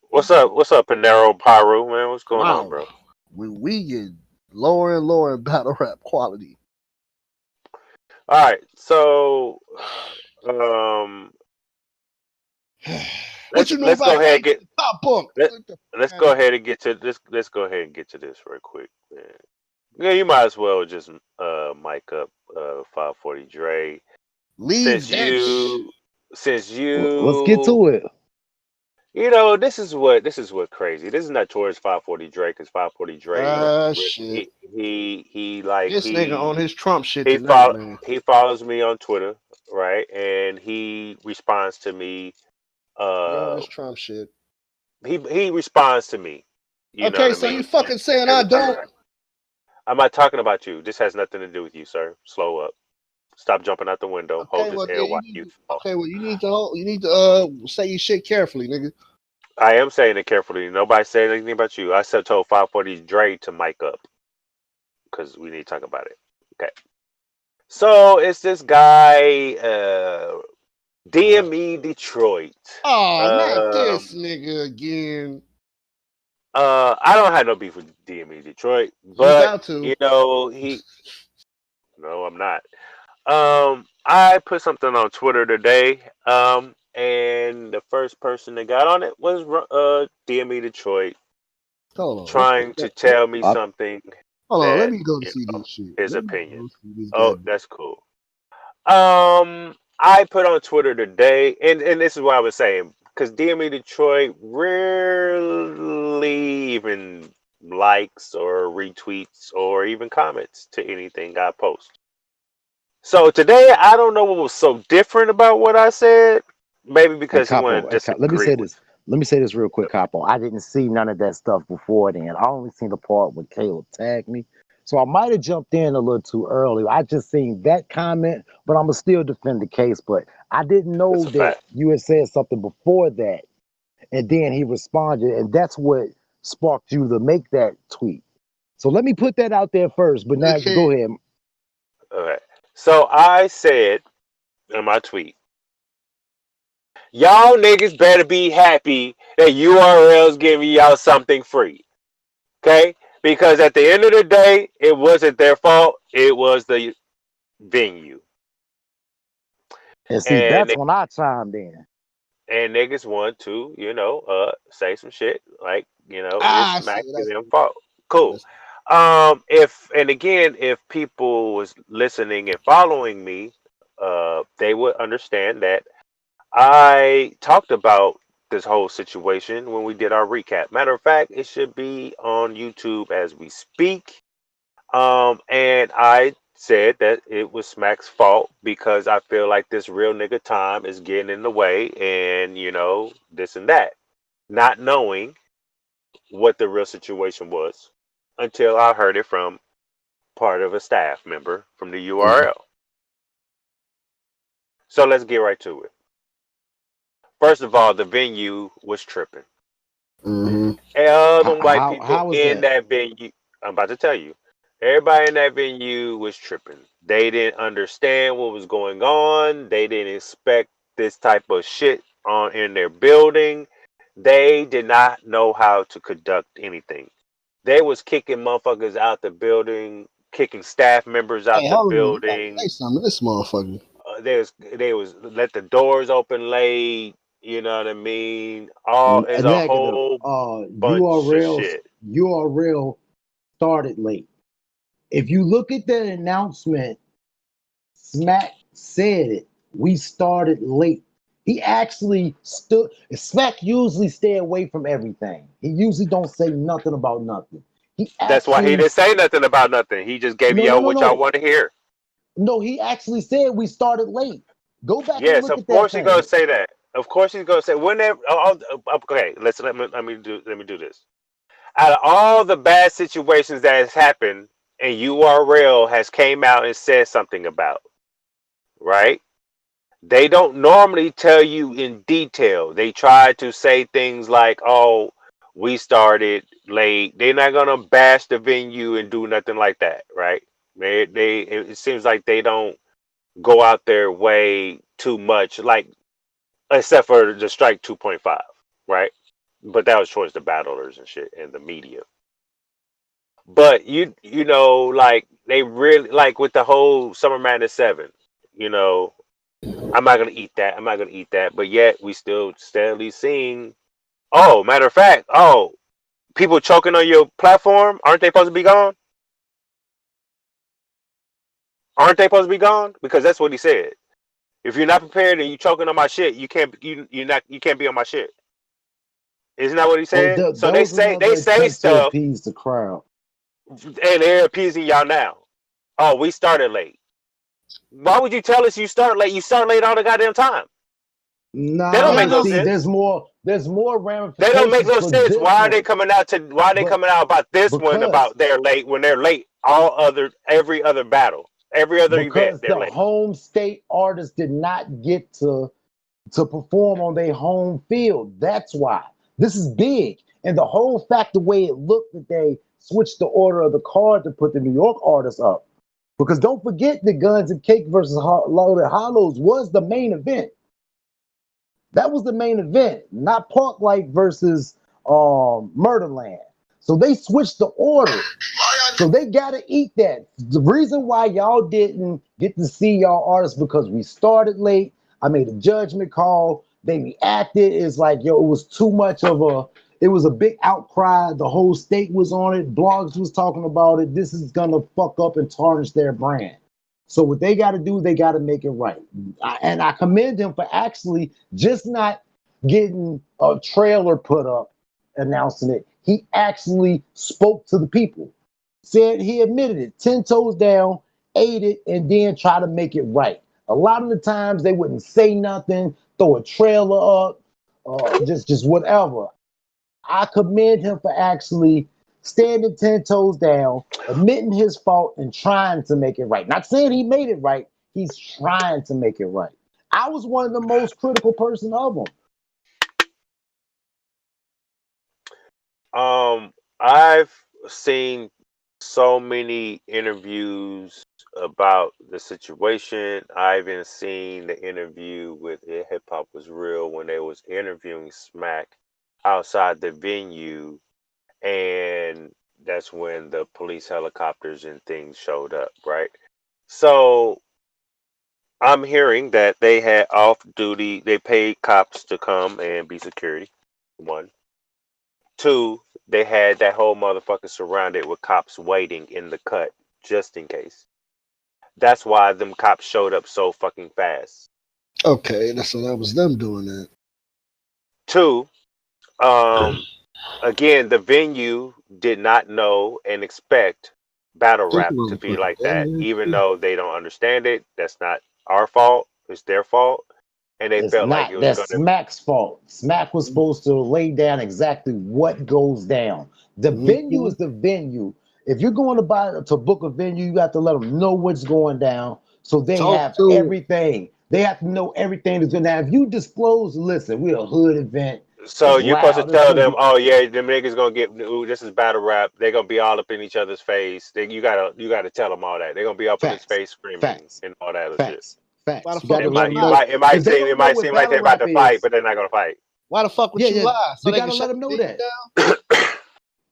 What's up? What's up, Panero Pyro, man? What's going on, Wow. bro? We get lower and lower in battle rap quality. All right, so um, What you know let's go about ahead and gangsta get pop punk? let, let's go ahead and get to this. Let's go ahead and get to this real quick, man. Yeah, you might as well just mic up 540 Dre Leave since that Let's get to it. this is what crazy. This is not towards 540 Dre because 540 Dre shit. like This nigga on his Trump shit he tonight, follow man. he follows me on Twitter, right? And he responds to me. You on Uh, this Trump shit. he responds to me. You know what Okay, I so you mean? fucking saying I Every time don't? I'm not talking about you. This has nothing to do with you, sir. Slow up. Stop jumping out the window. Okay, Hold this well then L while you talk. you need to say your shit carefully, nigga. I am saying it carefully. Nobody said anything about you. I said told 540 Dre to mic up because we need to talk about it. Okay. So it's this guy, DME Detroit. Oh, not this Um, nigga again. I don't have no beef with DME Detroit, You but about to. no, I'm not. I put something on Twitter today, and the first person that got on it was DME Detroit Hold on. trying to tell me I, something Hold on. Let that me go you see know this shit. his Let me opinion. go see this Oh, guy. that's cool. I put on Twitter today, and this is what I was saying because DME Detroit rarely even likes or retweets or even comments to anything I post. So today, I don't know what was so different about what I said. Maybe because he wanted to Let me disagree say with. this. Let me say this real quick, Capo. I didn't see none of that stuff before then. I only seen the part when Caleb tagged me. So I might have jumped in a little too early. I just seen that comment, but I'm gonna still defend the case. But I didn't That's know a that fact. you had said something before that, and then he responded, and that's what sparked you to make that tweet. So let me put that out there first. But now Okay. go ahead. Okay. So I said in my tweet, y'all niggas better be happy that URL's giving y'all something free. Okay? Because at the end of the day, it wasn't their fault. It was the venue. And see, And that's when I chimed in. niggas want to, say some shit like, it's I see Smack it. and them fault. Cool. That's, If and again, if people was listening and following me, they would understand that I talked about this whole situation when we did our recap. Matter of fact, it should be on YouTube as we speak. And I said that it was Smack's fault because I feel like this real nigga time is getting in the way, and this and that, not knowing what the real situation was until I heard it from part of a staff member from the URL. So let's get right to it. First of all, the venue was tripping. mm-hmm. And all How them white how, people how was in that? that venue, I'm about to tell you, everybody in that venue was tripping. They didn't understand what was going on. They didn't expect this type of shit on in their building. They did not know how to conduct anything. They was kicking motherfuckers out the building, kicking staff members out Hey, the hold on. You gotta say building. something. This motherfucker. They was let the doors open late. You know what I mean? All is a Negative. whole bunch of URL shit. URL started late. If you look at the announcement, Smack said it. We started late. He actually stood. Smack usually stay away from everything. He usually don't say nothing about nothing. He That's why he actually didn't say nothing about nothing. He just gave no no y'all no what y'all no want to hear. no. He actually said we started late. Go back and Yes, look of at that course he's gonna thing. say that. Of course he's gonna say whenever. Okay, let me do this. Out of all the bad situations that has happened, and URL has came out and said something about, right? They don't normally tell you in detail. They try to say things like, "Oh, we started late." They're not gonna bash the venue and do nothing like that, right? It seems like they don't go out their way too much, like except for the strike 2.5, right? But that was towards the battlers and shit and the media. But like they really like with the whole Summer Madness 7, you know, I'm not gonna eat that. I'm not gonna eat that. But yet we still steadily seeing. Oh, matter of fact, people choking on your platform, aren't they supposed to be gone? Aren't they supposed to be gone? Because that's what he said. If you're not prepared and you choking on my shit, you can't be on my shit. Isn't that what he Oh, said? So that they was say they another say attempt to stuff appease the crowd. and they're appeasing y'all now. Oh, we started late. Why would you tell us you start late? You start late all the goddamn time. That don't Yeah, Nah, make no no. see, sense. there's more They don't make ramifications no for sense. this Why are they one, coming out to? Why are they but coming out about this one because about they're late when they're late? Every other battle, every other event, because they're the late. home state artists did not get to perform on their home field. That's why this is big, and the whole fact, the way it looked that they switched the order of the card to put the New York artists up. Because don't forget the Guns and Cake versus Loaded Hollows was the main event. That was the main event, not Park Life versus Murderland. So they switched the order. So they gotta eat that. The reason why y'all didn't get to see y'all artists because we started late. I made a judgment call. They reacted. It's like, yo, it was too much of a, it was a big outcry. The whole state was on it. Blogs was talking about it. This is gonna fuck up and tarnish their brand. So what they gotta do, they gotta make it right. And I commend him for actually just not getting a trailer put up announcing it. He actually spoke to the people, said he admitted it, 10 toes down, ate it, and then try to make it right. A lot of the times they wouldn't say nothing, throw a trailer up, just whatever. I commend him for actually standing 10 toes down, admitting his fault and trying to make it right. Not saying he made it right, he's trying to make it right. I was one of the most critical person of him. I've seen so many interviews about the situation. I've even seen the interview with Hip Hop Was Real when they was interviewing Smack outside the venue, and that's when the police helicopters and things showed up, right? So I'm hearing that they had off duty, they paid cops to come and be security. One. Two, they had that whole motherfucker surrounded with cops waiting in the cut just in case. That's why them cops showed up so fucking fast. Okay, so that was them doing that. Two, again, the venue did not know and expect battle rap to be like that, even though they don't understand it. That's not our fault. It's their fault. And they It's felt like it not. was That's gonna. Smack's fault. Smack was supposed to lay down exactly what goes down. The venue is the venue. If you're going to book a venue, you have to let them know what's going down. So they have everything. They have to know everything that's going to happen. If you disclose, listen, we're a hood event. So It's you're supposed to loud. It's tell gonna them, be oh yeah, them niggas gonna get. Ooh, this is battle rap. They're gonna be all up in each other's face. You gotta tell them all that. They're gonna be up in his facts, face screaming facts, and all that other shit. facts, Why the facts. You got fuck to It would let might you them you lie? know. might it might If they seem it don't know might what seem like battle they're about rap to fight, is, but they're not gonna fight. Why the fuck would yeah, you yeah, lie? So you they got can to let shut them know the venue that. down?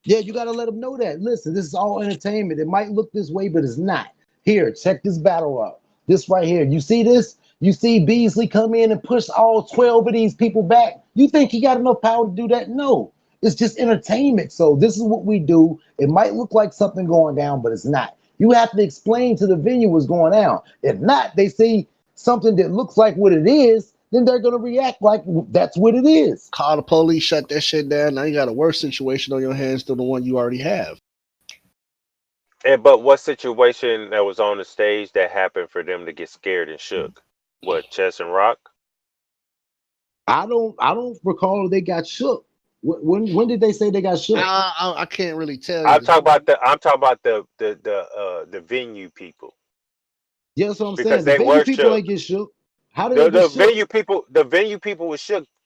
Yeah, you got to let them know that. Listen, this is all entertainment. It might look this way, but it's not. Here, check this battle out. This right here. You see this? You see Beasley come in and push all 12 of these people back? You think he got enough power to do that? No. It's just entertainment. So this is what we do. It might look like something going down, but it's not. You have to explain to the venue what's going on. If not, they see something that looks like what it is, then they're going to react like that's what it is. Call the police, shut that shit down. Now you got a worse situation on your hands than the one you already have. But what situation that was on the stage that happened for them to get scared and shook? What, Chess and Rock? I don't recall they got shook. When did they say they got shook? I can't really tell you. I'm talking about the venue people Yeah, that's what I'm because saying. The they venue were people shook. ain't get shook. How did they get shook? The venue people were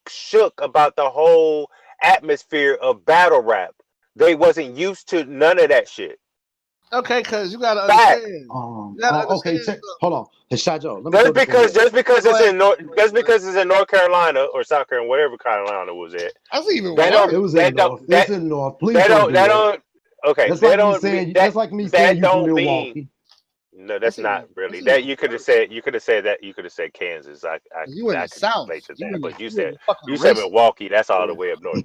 shook about the whole atmosphere of battle rap. They wasn't used to none of that shit. Okay, because you gotta Fact. understand. You gotta Okay, understand check. Hold on. Hey, Shajo, let me Just throw this in because here. just because Go it's ahead. in North Carolina or South Carolina, whatever Carolina was it, That's even that worse. It don't was in that North. don't It's that in North. Please that don't don't do that that. don't okay. That's That like me don't mean saying. that That's like me saying that you from don't mean Milwaukee. no. That's not really That's that. even You could have worse. said that. You could have said Kansas. You in I the could South. relate to You that. in the But you in the fucking you said racist. Milwaukee. That's all the way up north.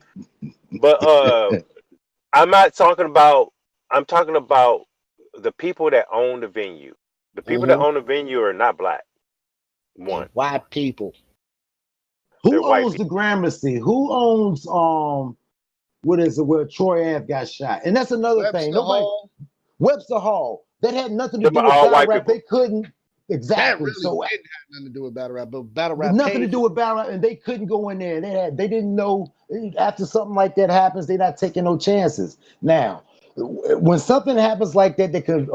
But I'm not talking about. I'm talking about the people that own the venue. The people that Uh-huh. own the venue are not black. And One, white people. they're Who white owns the people. Gramercy? Who owns what is it where Troy Ave got shot? And that's another thing. Webster Nobody Hall. Webster Hall. That had nothing to Them do are with all battle white rap. people. They couldn't That exactly. really So didn't have nothing to do with battle rap, but battle rap nothing to paid do for with battle rap, and they couldn't go in there. They didn't know after something like that happens, they're not taking no chances. Now, when something happens like that that could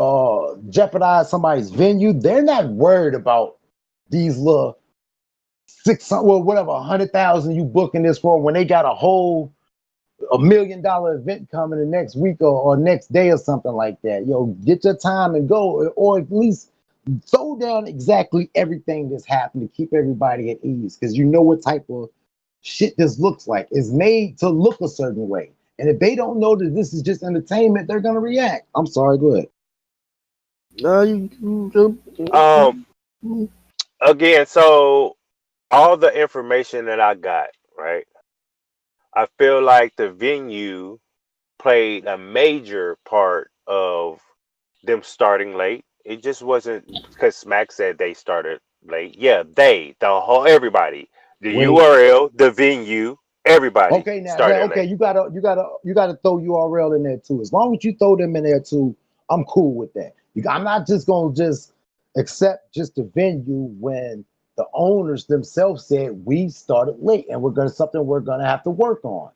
jeopardize somebody's venue, they're not worried about these little 600, well, whatever, 100,000 you booking this for when they got a whole $1 million event coming the next week or next day or something like that. Yo, get your time and go, or at least throw down exactly everything that's happened to keep everybody at ease, because you know what type of shit this looks like. It's made to look a certain way. And if they don't know that this is just entertainment, they're gonna react. I'm sorry, go ahead. Um, again, so all the information that I got, right? I feel like the venue played a major part of them starting late. It just wasn't because Smack said they started late. Yeah, the whole everybody, the Wait. URL, the venue, everybody Okay, now started okay, late. you gotta throw URL in there too. As long as you throw them in there too, I'm cool with that. I'm not just gonna just accept just the venue when the owners themselves said we started late and we're gonna have to work on.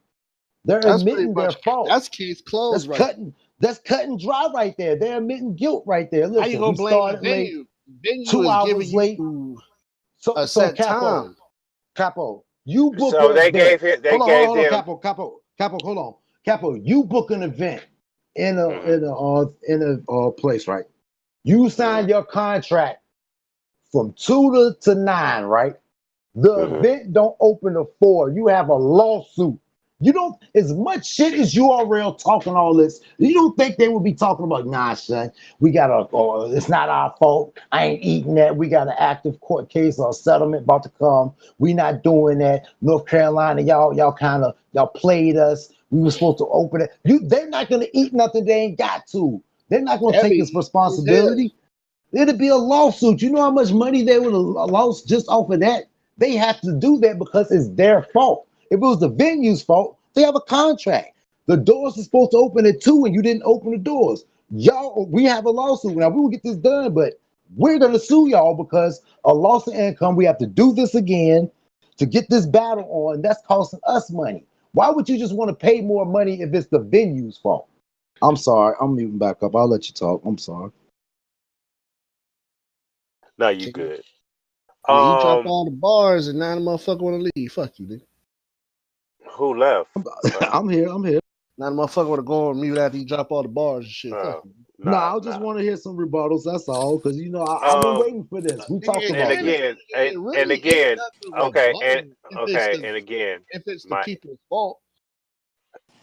They're That's pretty admitting their much fault. that's case closed, right? That's cutting dry right there. They're admitting guilt right there. How you Listen, gonna we blame the started late, venue? Venue 2 is giving hours late. you So a so set Capo, time. Capo, you book So an they event. gave him. They Hold gave on, them. Capo, hold on. Capo, you book an event in a Mhm, place, right? You sign mhm, your contract from 2 to 9, right? The mhm. event don't open to 4. You have a lawsuit. You don't, as much shit as URL talking all this, you don't think they would be talking about, nah, son, we got it's not our fault. I ain't eating that. We got an active court case or a settlement about to come. We not doing that. North Carolina, y'all played us. We were supposed to open it. They're not gonna eat nothing they ain't got to. They're not gonna take this Heavy as hell. responsibility. It'd be a lawsuit. You know how much money they would have lost just off of that? They have to do that because it's their fault. If it was the venue's fault, they have a contract. The doors are supposed to open at 2 and you didn't open the doors. Y'all, we have a lawsuit. Now we will get this done, but we're gonna sue y'all because a loss of income. We have to do this again to get this battle on. That's costing us money. Why would you just want to pay more money if it's the venue's fault? I'm sorry. I'm muting back up. I'll let you talk. I'm sorry. No, you good. Man, you drop Um, all the bars and now the motherfucker want to leave. Fuck you, nigga. who left? I'm here. I'm here. Now the motherfucker want to go on mute after you drop all the bars and shit. Fuck you. No, Nah, I just nah. want to hear some rebuttals. That's all. Because I've been waiting for this. We talked Nigga, And about this. again, it and really ain't again, nothing okay, and rebuttal okay, and again, if it's the my. people's fault.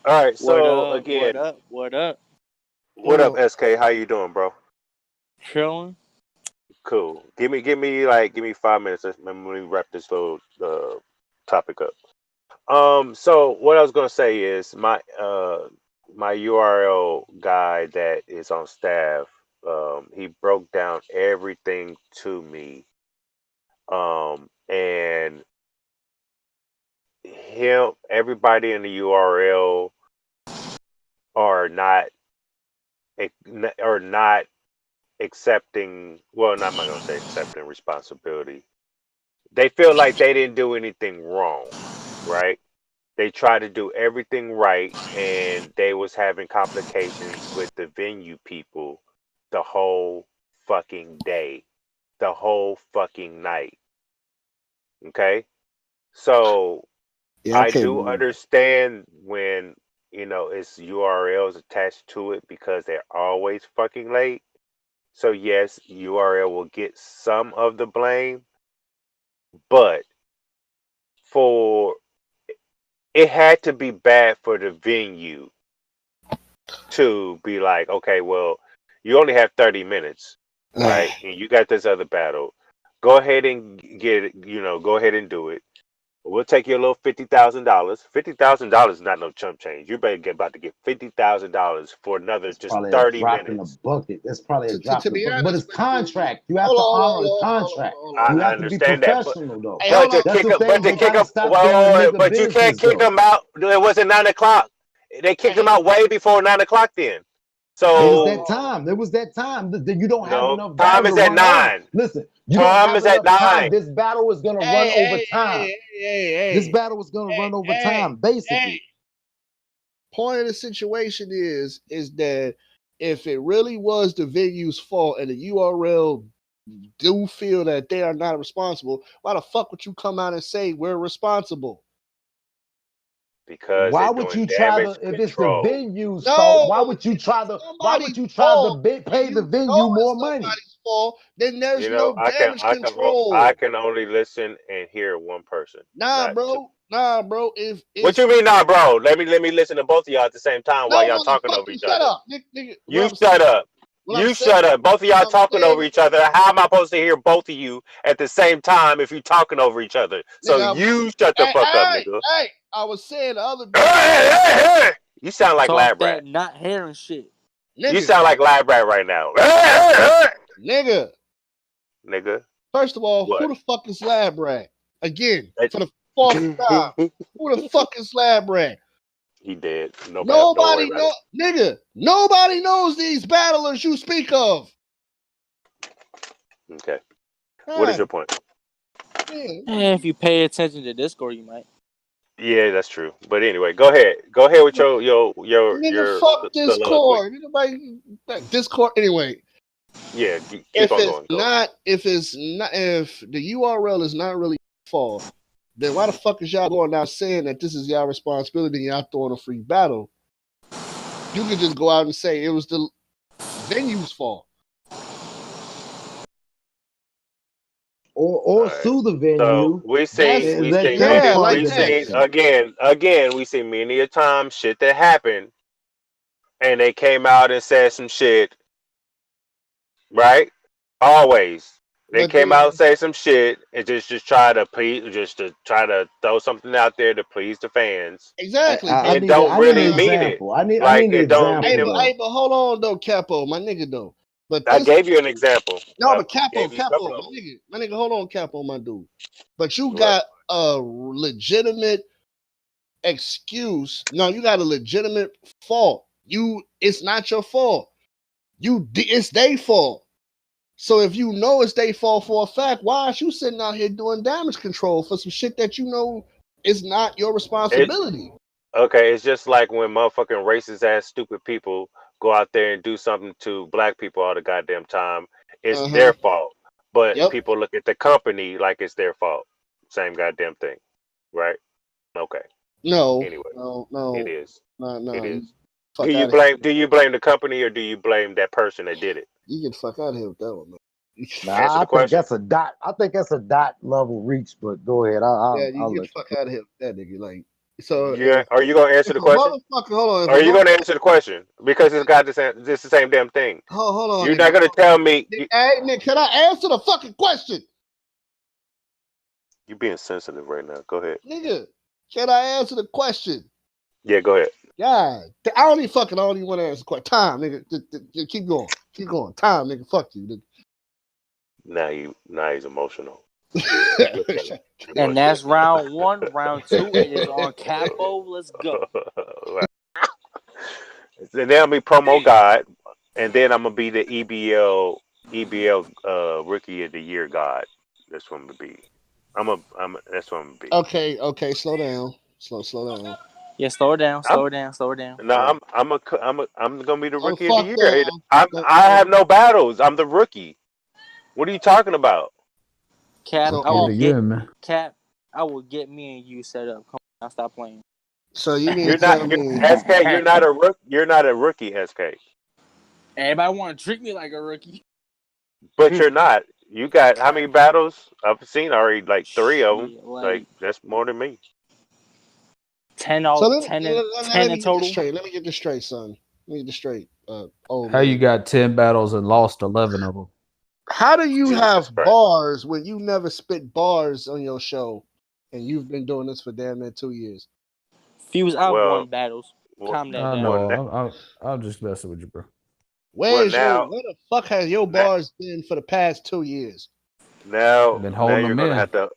All right, What so up? What again, up? What up? what up, Well, SK? How you doing, bro? Chilling. Cool. Give me 5 minutes. Let me wrap this little topic up. So what I was gonna say is my URL guy that is on staff. He broke down everything to me. And everybody in the URL are not are not accepting. Well, not am I gonna say accepting responsibility. They feel like they didn't do anything wrong, right? They tried to do everything right, and they was having complications with the venue people the whole fucking day, the whole fucking night. Okay, so yeah, I I can't do believe that. understand when it's URLs attached to it because they're always fucking late. So yes, URL will get some of the blame, but for it had to be bad for the venue to be like, okay, well, you only have 30 minutes, right? And you got this other battle. Go ahead and get it, go ahead and do it. We'll take you a little $50,000. $50,000 is not no chump change. You better get about to get $50,000 for another It's just probably a 30 drop in the minutes. bucket. That's probably a To drop in the be bucket. But it's honest with you, contract. You have hold to on, hold on, honor a hold on, hold on, contract. hold on, I You hold have on. to be understand that, but professional, though. Hey, hold but on. to That's kick the up, but thing. to They kick got to up, stop doing well, nigga but you can't business, kick though. them out. It wasn't 9 o'clock. They kicked them Hey, out way before 9 o'clock. Then, It was hold so that on. time. It was that time. You don't have no, enough time battle is to at run over. 9. Listen, you don't Time have is at enough time. 9. This battle is going to run Hey, over hey, time. hey, hey, This hey, battle is going to hey, run over hey, time, hey. basically. Point of the situation is that if it really was the venue's fault and the URL do feel that they are not responsible, why the fuck would you come out and say we're responsible? Because Why they're would doing you try to, damage if it's the control. venue's fault, No, if it's why would somebody's you try to fault and pay the you know venue more it's money? somebody's fault, then there's You know, no damage I control. can only listen and hear one person, Nah, not two. bro. Nah, bro. If What it's you mean, nah, bro? Let me listen to both of y'all at the same time while no y'all talking over motherfucker, each shut other. up, nigga. You shut up. What I'm You saying, shut up. Both of y'all what I'm talking over saying each other. How am I supposed to hear both of you at the same time if you talking over each other? So nigga, you shut the fuck up, nigga. hey, I was saying the other day, You sound like Talk Lab Rat. that not hearing shit. You nigga, sound like Lab Rat right now. nigga. Nigga, First of all, what? who the fuck is Lab Rat? Again, for the fourth time, who the fuck is Lab Rat? He dead. Nobody, don't worry Nobody about it. know, nigga. Nobody knows these battlers you speak of. Okay. What is God your point? damn. And if you pay attention to Discord, you might. Yeah, that's true. But anyway, go ahead. Go ahead with Nigga, your fuck soliloquy. Discord. Anybody Discord anyway. Yeah, keep on going. Go. If the URL is not really fault, then why the fuck is y'all going out saying that this is y'all responsibility and y'all throwing a free battle? You could just go out and say it was the venue's fault. Or All right. sue the So venue and let them fund Like the that. we seen next one. again we see many a time shit that happened, and they came out and said some shit, right? Always. They But came they out and say some shit and just try to please, just to try to throw something out there to please the fans, exactly. I But and need don't I need an really mean it. example. I Like need an it don't mean example it. though. but hold on though, Capo, my nigga though. But I this gave you an example. no, I but Capo, gave you a couple of my nigga, hold on, Capo, my dude. But you them. What? got a legitimate excuse. No, you got a legitimate fault. It's not your fault. It's their fault. So if you know it's their fault for a fact, why is you sitting out here doing damage control for some shit that you know is not your It responsibility? okay. It's just like when motherfucking racist ass stupid people go out there and do something to black people all the goddamn time. It's Uh their huh. fault, but Yep. people look at the company like it's their fault. Same goddamn thing, right? Okay. No. Anyway, No. it No. is. No. It No. You is. fuck out of here. Do you blame the company or do you blame that person that did it? You get the fuck out of here with that one, man. Answer Nah, the question. I think that's a dot level reach, but go ahead. Yeah, you I'll get the let fuck out of here with that nigga. Like, so Yeah. Are you gonna answer if the a question? motherfucker, hold on, if a Are you mother, gonna answer the question? Because it's got this the same damn thing. hold on, You're nigga. not gonna tell me Hey, nigga, can I answer the fucking question? you're being sensitive right now. Go ahead. Nigga, can I answer the question? Yeah, go ahead. God, I don't even want to answer the question. Time, nigga. Just keep going. Keep going. Time, nigga. Fuck you, Now he's emotional. We'll tell him. nigga. We're And gonna tell that's round one. Round two, it is on Capo. Let's go. him. And then I'll be promo god, and then I'm gonna be the EBL rookie of the year god. That's what I'm gonna be. That's what I'm gonna be. Okay, slow down. Slow down. Yeah, slow it down. I'm Slow it down. Slow it down. no, I'm gonna be the Oh, rookie of the fuck year. that. I have no battles. I'm the rookie. What are you talking about? Cap, So, I will oh, get Cap. I will get me and you set up. Come on, now stop playing. so you mean to You're not tell you're, me, SK. You're not a rook. You're not a rookie, SK. Everybody want to treat me like a rookie. But you're not. You got how many battles? I've seen already like three of them. Shit, like Like that's more than me. 10 so all 10 and 10 let in me get this total. straight. Let me get this straight, son. Let me get this straight. Old How you man. got 10 battles and lost 11 of them? How do you Jesus have Christ. bars when you never spit bars on your show and you've been doing this for damn near 2 years? Fuse, I've Well, won battles. well, Calm that I down. well, know. na- I'm just messing with you, bro. well Where now, the fuck has your now, bars been for the past 2 years? Been now holding you're them gonna in. have to.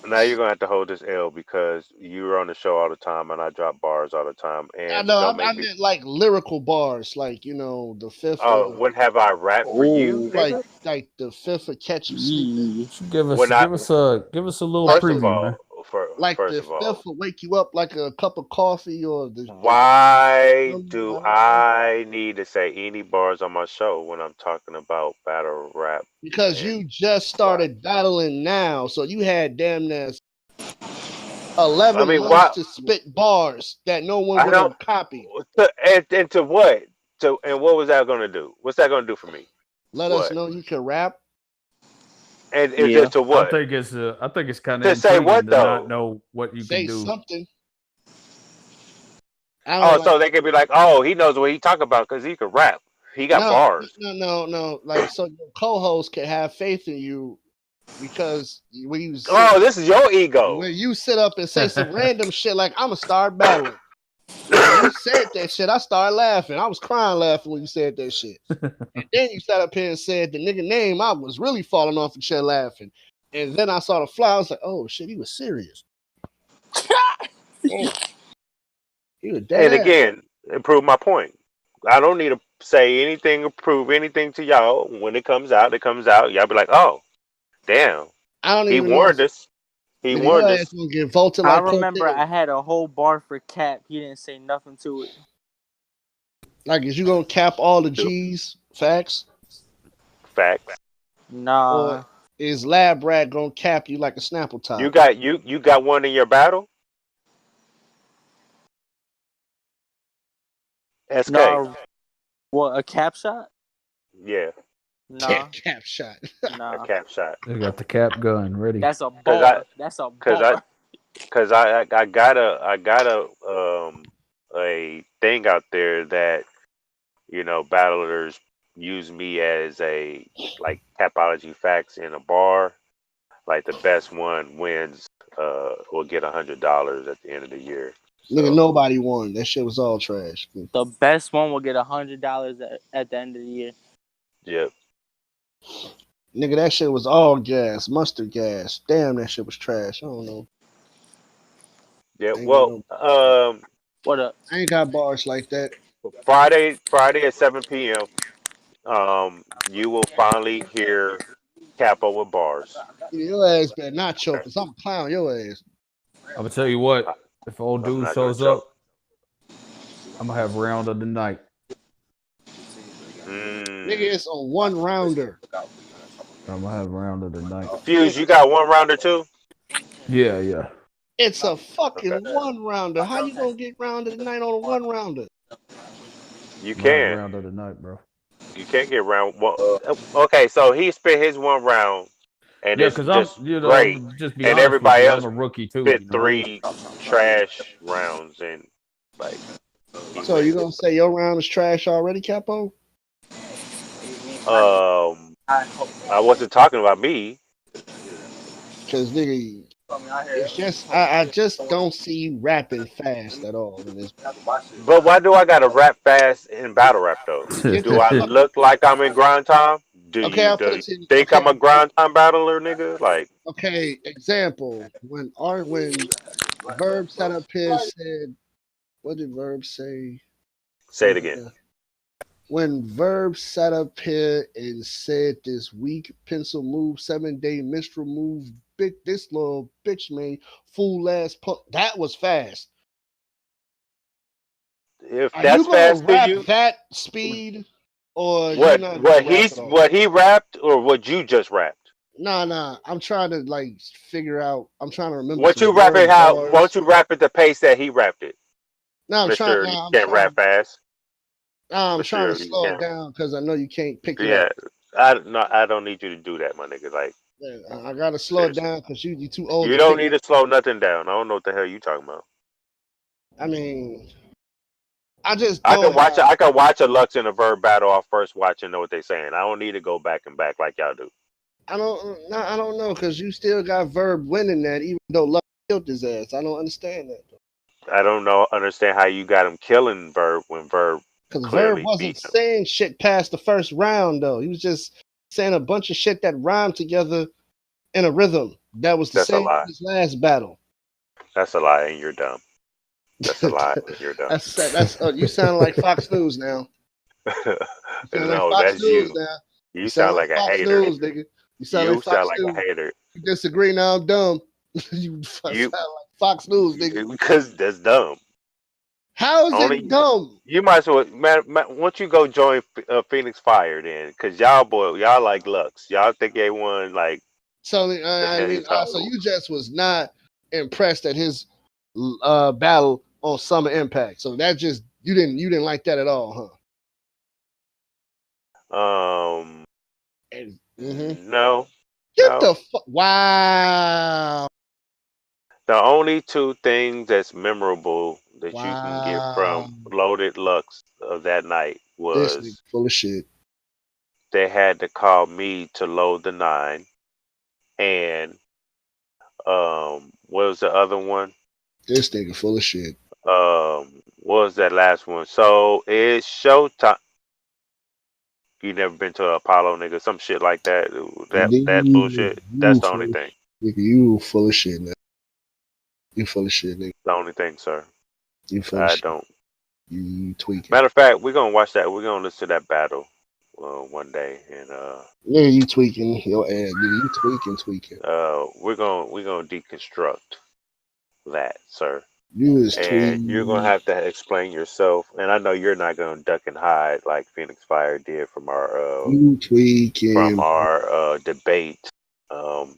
Now you're gonna have to hold this L because you were on the show all the time and I drop bars all the time I and know. don't I make me. meant like lyrical bars, like the fifth Oh, of when have I rapped for you, Oh, like nigga? the fifth of Catch You Sleeping, yeah. Give us When I give us a little like first of the preview, man. all, first the of all, fifth will wake you up like a cup of coffee or the why do I need to say any bars on my show when I'm talking about battle rap because and you just why? started battling now, so you had damn near I 11 mean, months why? to spit bars that no one I would don't. have copied. And to what? And what was that gonna do? What's that gonna do for me? Let us What? know you can rap. And Yeah. just to what? I think it's kind of To say intriguing what to not though? know what you can Say do. something. I don't know, Oh, like so they could be like, oh, he knows what he talking about because he can rap. He got no, bars. no. Like so, your co-host can have faith in you because Oh, this is your ego. when you sit up and say some random shit like I'm gonna start battling. When you said that shit, I started laughing. I was crying laughing when you said that shit. And then you sat up here and said the nigga name. I was really falling off the chair laughing. And then I saw the fly. I was like, oh shit, he was serious. Damn, he was dead And ass. again, improve my point. I don't need to say anything or prove anything to y'all. When it comes out, it comes out. Y'all be like, oh, damn, I don't he even know if warned us. He Nigga, your won ass this. gonna get voted I like remember Cortez. I had a whole bar for Cap. He didn't say nothing to it. Like, is you gonna cap all the G's facts, Facts. Nah. or is Lab Rat gonna cap you like a Snapple You top? got you got one in your battle. SK. Nah. What, a cap shot? Yeah, Yeah, Nah. cap shot. a Nah. cap shot. They got the cap gun ready. That's a Cause I bar. That's a cause I bar. cause I got a thing out there that battlers use me as a like CapologyFactz in a bar. Like the best one wins. Will get $100 at the end of the year. Nigga, So nobody won. That shit was all trash. The best one will get $100 at the end of the year. yep. Nigga, that shit was all gas, mustard gas. Damn, that shit was trash. I don't know. Yeah. I ain't got Well, no. What up? I ain't got bars like that. Friday at 7 p.m. You will finally hear Capo with bars. Your ass better not choke, cause I'm a clown. Your ass. I'm gonna tell you what. If old I'm dude not gonna shows choke. up, I'm gonna have round of the night. Nigga, Mm. it's a one rounder. I'm gonna have round of the night. Fuse, you got one rounder too? Yeah, yeah. It's a Okay. fucking one rounder. How you gonna get rounded tonight on a one rounder? You I'm gonna have can. round of the night, bro. You can't get round. Well, okay, so he spit his one round, and Yeah, it's cause just great, I'm just be and honest with everybody you. I'm else a rookie too. spit You know. three trash rounds, and like he So you wins. gonna say your round is trash already, Capo? I wasn't talking about me. Cause nigga, it's just I just don't see you rapping fast at all in this. But why do I gotta rap fast in battle rap though? Get Do the I fuck. look like I'm in grind time? Okay, I'll Do put you it to you. think Okay, I'm a grind time battler, nigga? Like, okay. Example: when Verb sat up here said, what did Verb say? say it again. When Verb sat up here and said this weak pencil move, 7-day minstrel move, this little bitch made fool ass punk. That was fast. If Are you that's gonna fast to rap you, that speed, or you not gonna rap at all? what he rapped or what you just rapped? Nah. I'm trying to like figure out. I'm trying to remember What some you rap it Verb how? Won't bars. you rap at the pace that he rapped it, Nah, I'm trying. Mister? You Nah, I'm can't rap trying. fast, Nah, I'm trying to Mister. You slow it can't. down because I know you can't pick it Yeah, up. I don't need you to do that, my nigga. Like, Yeah, I gotta slow it seriously, down because you too old you to don't pick need up. to slow nothing down. I don't know what the hell you talking about. I mean, I just I don't can watch. have. I can watch a Lux and a Verb battle off first watch and know what they're saying. I don't need to go back and back like y'all do. I don't know because you still got Verb winning that even though Love killed his ass. I don't understand that I don't know. Understand how you got him killing Verb when Verb because Verb clearly wasn't beat him. saying shit past the first round though. He was just saying a bunch of shit that rhymed together in a rhythm that was the That's a same lie. as his last battle. That's a lie, and you're dumb. That's a lie, and you're dumb. that's you sound like Fox News now. You sound like No, Fox that's News you. now. You You sound sound like like a Fox hater. News, nigga. You sound like You sound Fox like a News. hater. You disagree now, I'm dumb. You sound You like Fox News, nigga. because that's dumb. How is it Only dumb? you might as well, man. Once you go join Phoenix Fire, then, because y'all like Lux. Y'all think they won like So the I hell you mean, talking so about? you just was not impressed at his battle on Summer Impact. So that just you didn't like that at all, huh? Um, Mm-hmm. no, Get no. the fuck! Wow, The only two things that's memorable that you can get wow. from Loaded Lux of that night This nigga was full of shit. they had to call me to load the nine, and what was the other one? This nigga full of shit. What was that last one? So it's showtime. You never been to Apollo, nigga? Some shit like that. That Nigga, bullshit. That's you the full only of thing. nigga, you full of shit, man. You full of shit, nigga. The only thing, sir. You full of I shit. don't. You tweaking. Matter of fact, we're gonna watch that. We're gonna listen to that battle. one day, and Yeah, you tweaking your ass, nigga. You tweaking. we're gonna deconstruct that, sir. You is And you're gonna tweaking. have to explain yourself. And I know you're not gonna duck and hide like Phoenix Fire did You tweaking. from our debate.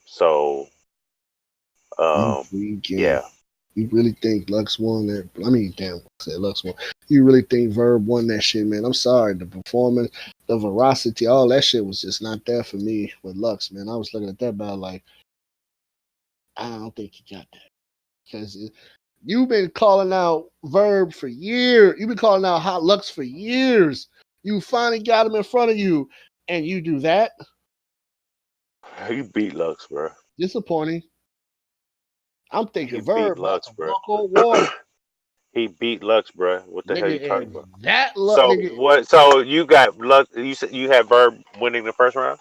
So You tweaking. yeah, You really think Lux won that? I mean, damn, I said Lux won. You really think Verb won that shit, man? I'm sorry. The performance, the veracity, all that shit was just not there for me with Lux, man. I was looking at that battle like, I don't think he got that. Because you've been calling out Verb for years. You've been calling out Hot Lux for years. You finally got him in front of you, and you do that? he beat Lux, bro. Disappointing. I'm thinking He beat Verb about Lux, to bro. walk on water. He beat Lux, bro. What the hell you Nigga, talking and about? that Lux, So nigga, what? So you got Lux? You said you had Verb winning the first round.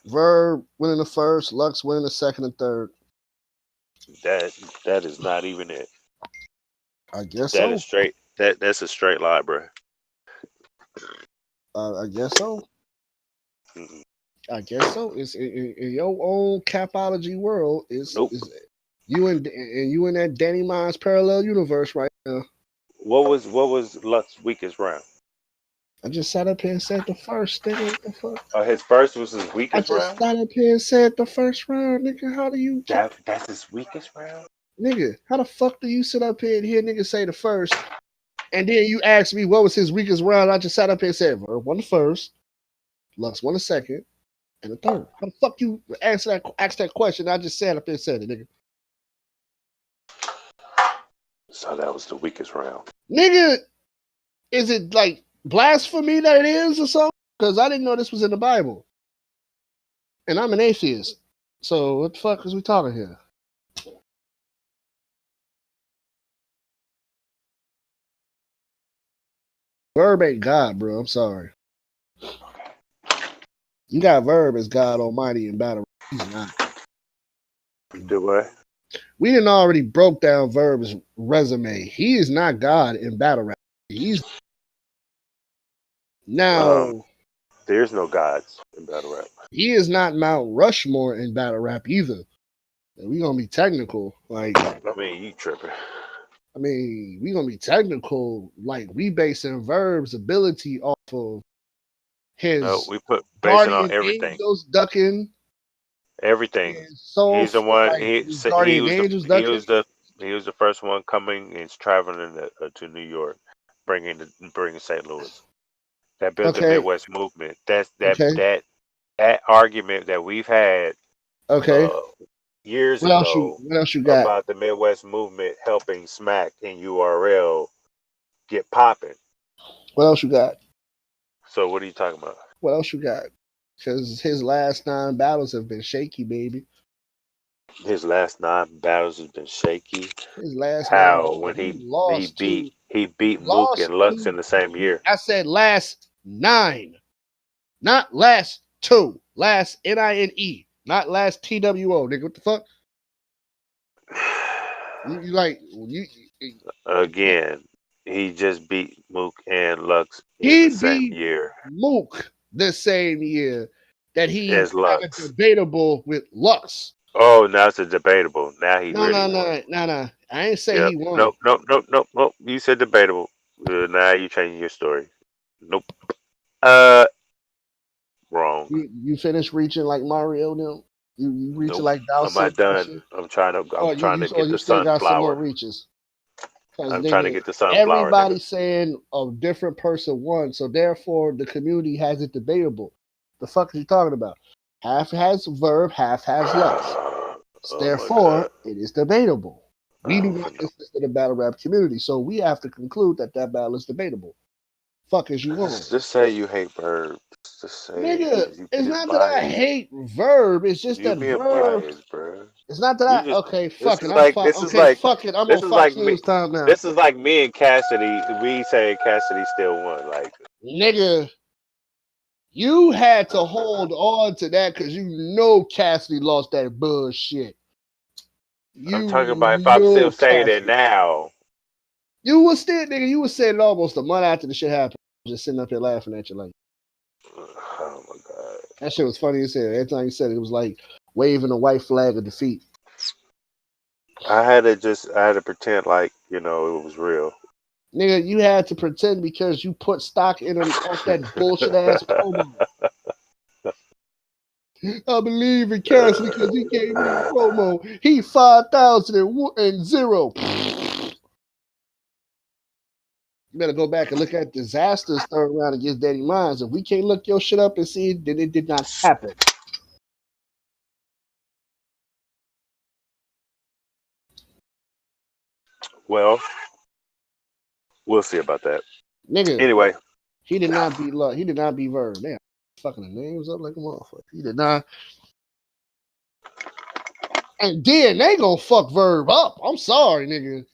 Verb winning the first, Lux winning the second and third. That is not even it. I guess That so. is straight. That's a straight lie, bro. I guess so. Mm-mm. I guess so. It's in your own capology world. Nope. Is you and you in that Danny Mine's parallel universe right now. What was Lux's weakest round? I just sat up here and said the first, nigga. What the fuck? His first was his I weakest just round. sat up here and said the first round, nigga. How do you, That's his weakest round. nigga? How the fuck do you sit up here and hear niggas say the first, and then you ask me what was his weakest round? I just sat up here and said Verb won the first, Lux won the second, and the third. How the fuck you ask that question? I just sat up here and said it, nigga. So that was the weakest round. Nigga, is it like blasphemy that it is or something? Because I didn't know this was in the Bible. And I'm an atheist. So what the fuck is we talking here? Verb ain't God, bro. I'm sorry. You got Verb as God Almighty in battle. He's not. Do what? We didn't already broke down Verb's resume. He is not God in battle rap. He's now. There's no gods in battle rap. He is not Mount Rushmore in battle rap either. We gonna be technical, like. I mean, you tripping. I mean, we gonna be technical. Like we basing Verb's ability off of his No, we put basing on guardian everything. angels ducking. Everything. He's the one. He guardian was angels the he ducking. was the first one coming and traveling to New York, bringing St. Louis. That built the Okay. Midwest movement. Okay. That argument that we've had Okay. years What ago else you got? about the Midwest movement helping Smack and URL get popping. What else you got? So what are you talking about? What else you got? Because his last 9 battles have been shaky, baby. His last 9 battles has been shaky. His last How 9 when he lost he beat Mook and Lux in the same year. I said last 9, not last 2. Last NINE, not last TWO. Nigga, what the fuck? You Again, he just beat Mook and Lux he in the same beat year Mook the same year that he as had Lux. a debatable with Lux. Oh, now it's a debatable. Now he No. I ain't say he won. Nope. You said debatable. Now you changing your story. Nope. Wrong. You finished reaching like Mario now? You reaching like I'm not done. I'm trying to get you the still got some more sunflower. reaches. I'm trying to get the sunflower. Everybody nigga. saying a different person won, so therefore the community has it debatable. The fuck are you talking about? Half has Verb, half has Lux. Therefore, it is debatable. We do not consist of the battle rap community, so we have to conclude that battle is debatable. Fuck is you want? Just say you hate Verb. Just say Nigga, it's not biased. that I hate Verb. It's just that Verb. Biased, bro. It's not that okay, fuck it. Fuck it. I'm this on is Fox like News time now. This is like me and Cassidy. We say Cassidy still won. Like, nigga, you had to hold on to that because you know Cassidy lost that bullshit. I'm talking about if I'm still saying it now. You was still, nigga, you was saying it almost a month after the shit happened. Just sitting up here laughing at you like. That shit was funny as hell. Every time you said it, it was like waving a white flag of defeat. I had to pretend like, it was real. Nigga, you had to pretend because you put stock in him off that bullshit ass promo. I believe in Cass because he gave me a promo. He 5,000 and 0. You better go back and look at Disaster's third round against Danny Mines. If we can't look your shit up and see it, then it did not happen. Well, we'll see about that. Nigga, Anyway, he did not beat Love. He did not beat Verb. Damn, fucking the names up like a motherfucker. He did not. And then they gonna fuck Verb up. I'm sorry, nigga.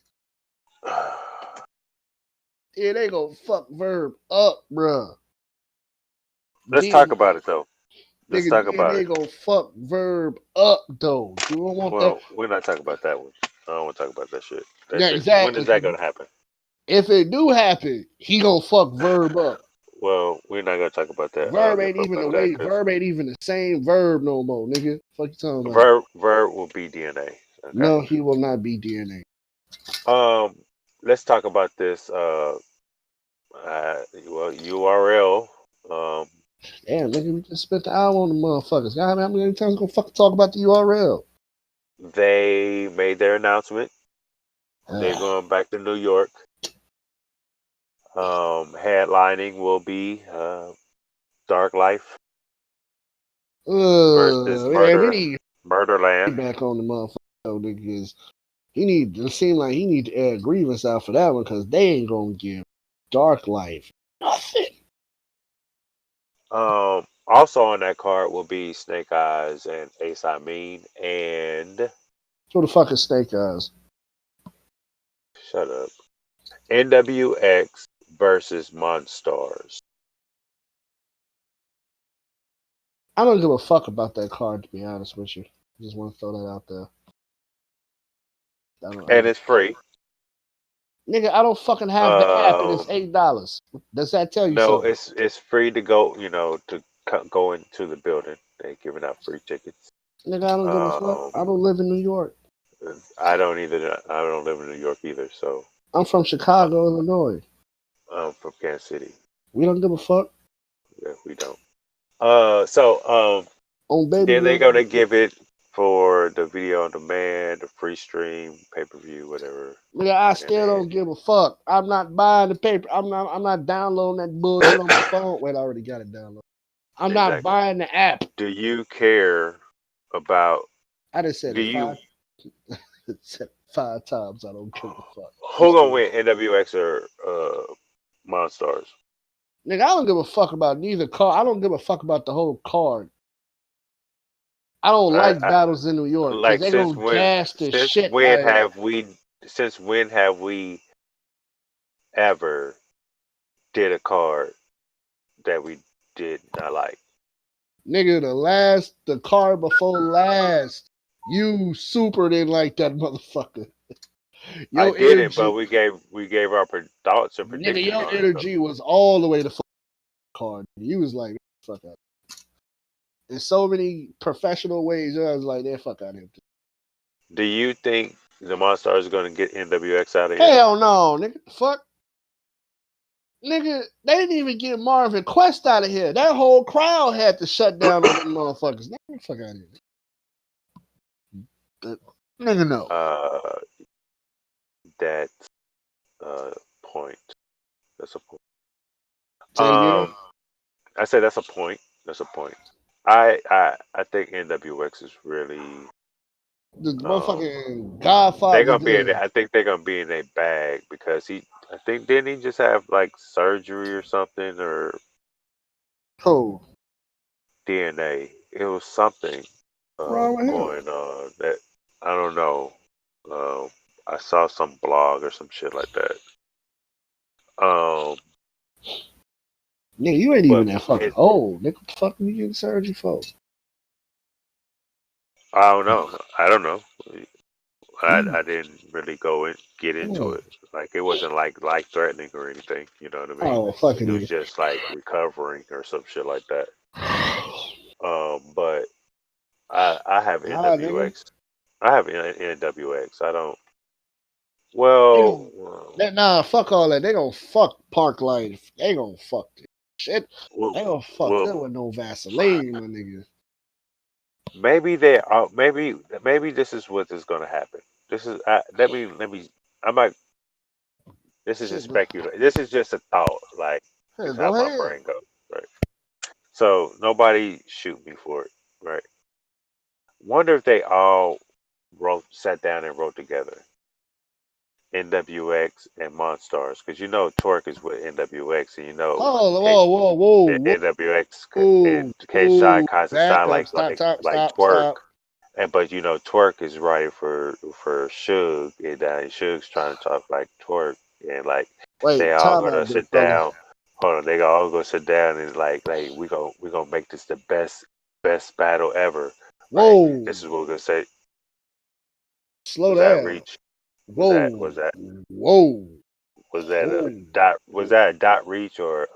Yeah, they gonna fuck Verb up, bruh. let's talk about it though. Let's Nigga, talk then about they it. gonna fuck Verb up though. You don't want that. Well, we're not talking about that one. I don't want to talk about that shit. Yeah, When exactly. is that gonna happen? If it do happen, he gonna fuck Verb up. Well, we're not gonna talk about that. Verb ain't even the way. Verb ain't even the same Verb no more, nigga. Fuck you talking about? Verb will be DNA. Okay? No, he will not be DNA. Let's talk about this. URL. Damn, nigga, we just spent the hour on the motherfuckers. God, how many times gonna fucking talk about the URL? They made their announcement. They're going back to New York. Headlining will be Dark Life versus Murderland. Back on the motherfucker because he need to seem like he need to add grievance out for that one because they ain't gonna give Dark Life nothing. Also on that card will be Snake Eyes and Ace Amin and Who the fuck is Snake Eyes? Shut up. NWX versus Monstars. I don't give a fuck about that card, to be honest with you. I just want to throw that out there. It's free. Nigga, I don't fucking have the app and it's $8. Does that tell you something? No, it's free to go, to go into the building. They're giving out free tickets. Nigga, I don't give a fuck. I don't live in New York. I don't either. I don't live in New York either, so. I'm from Chicago, Illinois. I'm from Kansas City. We don't give a fuck. Yeah, we don't. Then they're gonna give it for the video on demand, the free stream, pay-per-view, whatever. Nigga, I still don't give a fuck. I'm not buying the paper. I'm not downloading that bullshit on my phone. Wait, I already got it downloaded. I'm not buying the app. Do you care about? I just said five times. I don't give a fuck. Who gonna win, NWX or Monstars? Nigga, I don't give a fuck about neither card. I don't give a fuck about the whole card. I don't like battles in New York. Like they gonna gas the shit. Since when have we ever did a card that we did not like? Nigga, the card before last, you super didn't like that motherfucker. I didn't, but we gave our thoughts and predictions. Nigga, your energy was all the way to card. You was like, fuck out. In so many professional ways, I was like, fuck out of here. Do you think the Monstars are going to get NWX out of here? Hell no, nigga. Fuck. Nigga, they didn't even get Marvin Quest out of here. That whole crowd had to shut down on them motherfuckers. Nigga, fuck out of here. Nigga, no. That point. That's a point. I said that's a point. That's a point. I think NWX is really the motherfucking Godfather. They're gonna be in it. I think they're gonna be in a bag because didn't he just have like surgery or something or DNA? It was something going on that I don't know. I saw some blog or some shit like that. Nigga, you ain't even that fucking old. Nigga, what the fuck are you getting surgery for? I don't know. I didn't really get into it. Like it wasn't like life threatening or anything. You know what I mean? Oh, fucking. It was just like recovering or some shit like that. But I have Nah, nigga. NWX. I have NWX. I don't. They Well, gon' nah, fuck all that. They gonna fuck Park Life. They gonna fuck this shit. well, They gonna fuck well, them with no Vaseline, my nigga. maybe they are. Maybe this is what is going to happen. This is. Let me. I might. This is just Shit, go, speculation. This is just a thought. Like yeah, it's how go my ahead. brain goes. Right. So nobody shoot me for it. Right. Wonder if they all sat down and wrote together NWX and Monstars, because Twerk is with NWX, and Oh, K whoa, whoa, whoa, NWX whoa, and K Shine whoa. kind of Back sound up. like Stop, stop, like stop, Twerk, stop. and but Twerk is writing for Suge, and Suge's trying to talk like Twerk, and like they Wait, all time gonna out, big sit fella. down. Hold on, they all gonna sit down and like we gonna make this the best battle ever, right? Whoa, This is what we're gonna say. slow Was that down. reach? Was that Whoa, was that whoa, was that a whoa. dot? Was that a dot reach or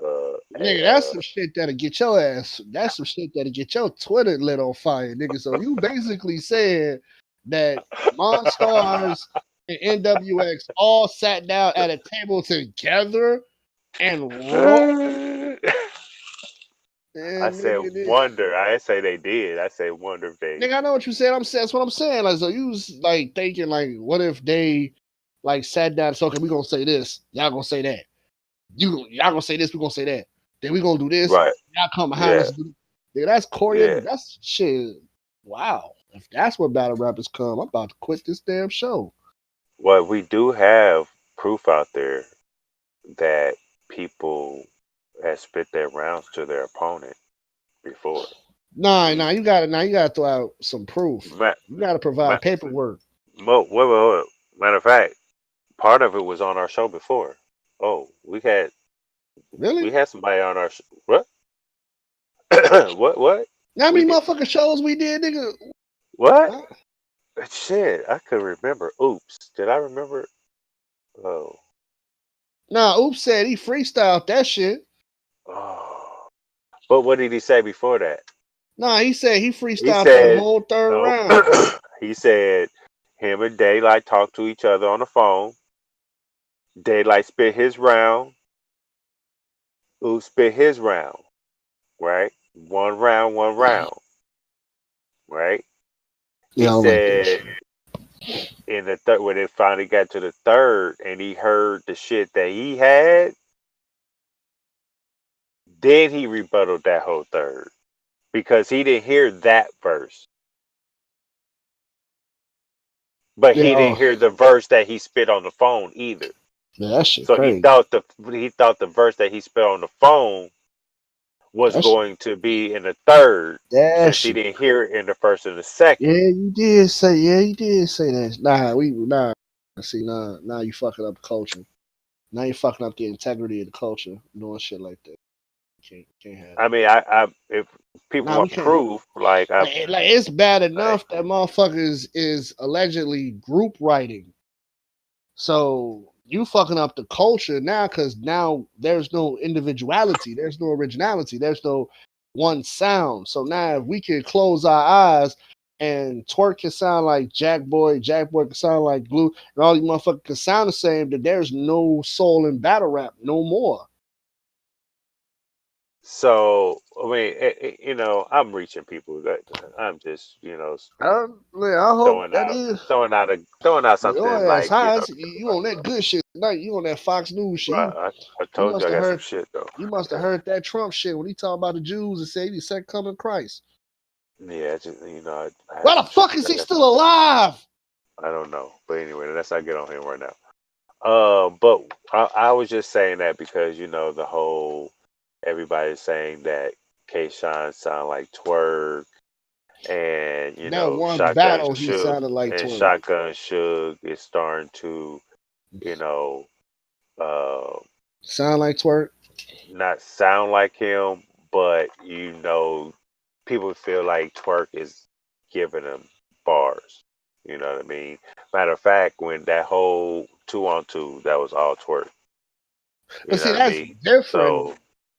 Nigga, that's some shit that'll get your ass. That's some shit that'll get your Twitter lit on fire, nigga. So you basically said that Monstars and NWX all sat down at a table together and wrote. I And said wonder. I didn't say they did. I said wonder if they. nigga, I know what you said. I'm saying that's what I'm saying. Like, so you was like thinking like, what if they like sat down? So okay, we gonna say this. Y'all gonna say that. Y'all gonna say this. We gonna say that. Then we gonna do this. Right. Y'all come behind Yeah. us. Nigga, that's Yeah. That's shit. Wow. If that's what battle rappers come, I'm about to quit this damn show. Well, we do have proof out there that people have spit their rounds to their opponent before. Nah, you gotta throw out some proof. Ma- You gotta ma- provide paperwork. wait. Matter of fact, part of it was on our show before. Oh, we Really? had somebody on our what? What? How We many did motherfucking shows we did, nigga? what? Huh? Shit, I could remember. Oops, did I remember? Oh, Nah, Oops said he freestyled that shit. oh. But what did he say before that? Nah, he said he He freestyled that said, whole third no. round. He said him and Daylight talked to each other on the phone. Daylight spit his round. Oops spit his round. Right? One round. Right? Yeah, He I don't like that said shit. in the third, when it finally got to the third and he heard the shit that he had, then he rebutted that whole third because he didn't hear that verse, but Yeah, he didn't hear the verse that he spit on the phone either. yeah, that shit So crazy. he thought the verse that he spit on the phone was That shit, going to be in the third that since he shit. didn't hear it in the first and the second. Yeah, you did say. Yeah, you did say that. Nah. See, nah, you fucking up the culture. Now you fucking up the integrity of the culture doing shit like that. Can't have I that. mean, I if people Nah, we want can't. proof, like I Like it's bad like, enough that motherfuckers is allegedly group writing. So you fucking up the culture now because now there's no individuality, there's no originality, there's no one sound. So now if we can close our eyes and Twerk can sound like Jack Boy can sound like Glue, and all these motherfuckers can sound the same, then there's no soul in battle rap no more. so. I mean, I'm reaching people. That I'm just I hope throwing that out is. throwing out But your something ass like high. You on that good shit tonight. You on that Fox News shit. I You told you must I have got some heard. shit though. You must have heard that Trump shit when he talking about the Jews and said he's second coming of Christ. Yeah, just I have Why the some shit. fuck is he still alive? I don't know, but anyway, that's how I get on him right now. But I was just saying that because the whole everybody's saying that K Shine sound like Twerk, and That one battle, he sounded like Twerk. Shotgun Suge is starting to you know uh Sound like Twerk? not sound like him, but people feel like Twerk is giving him bars. You know what I mean? Matter of fact, when that whole 2-on-2, that was all Twerk. You But know see, what I that's mean? different. So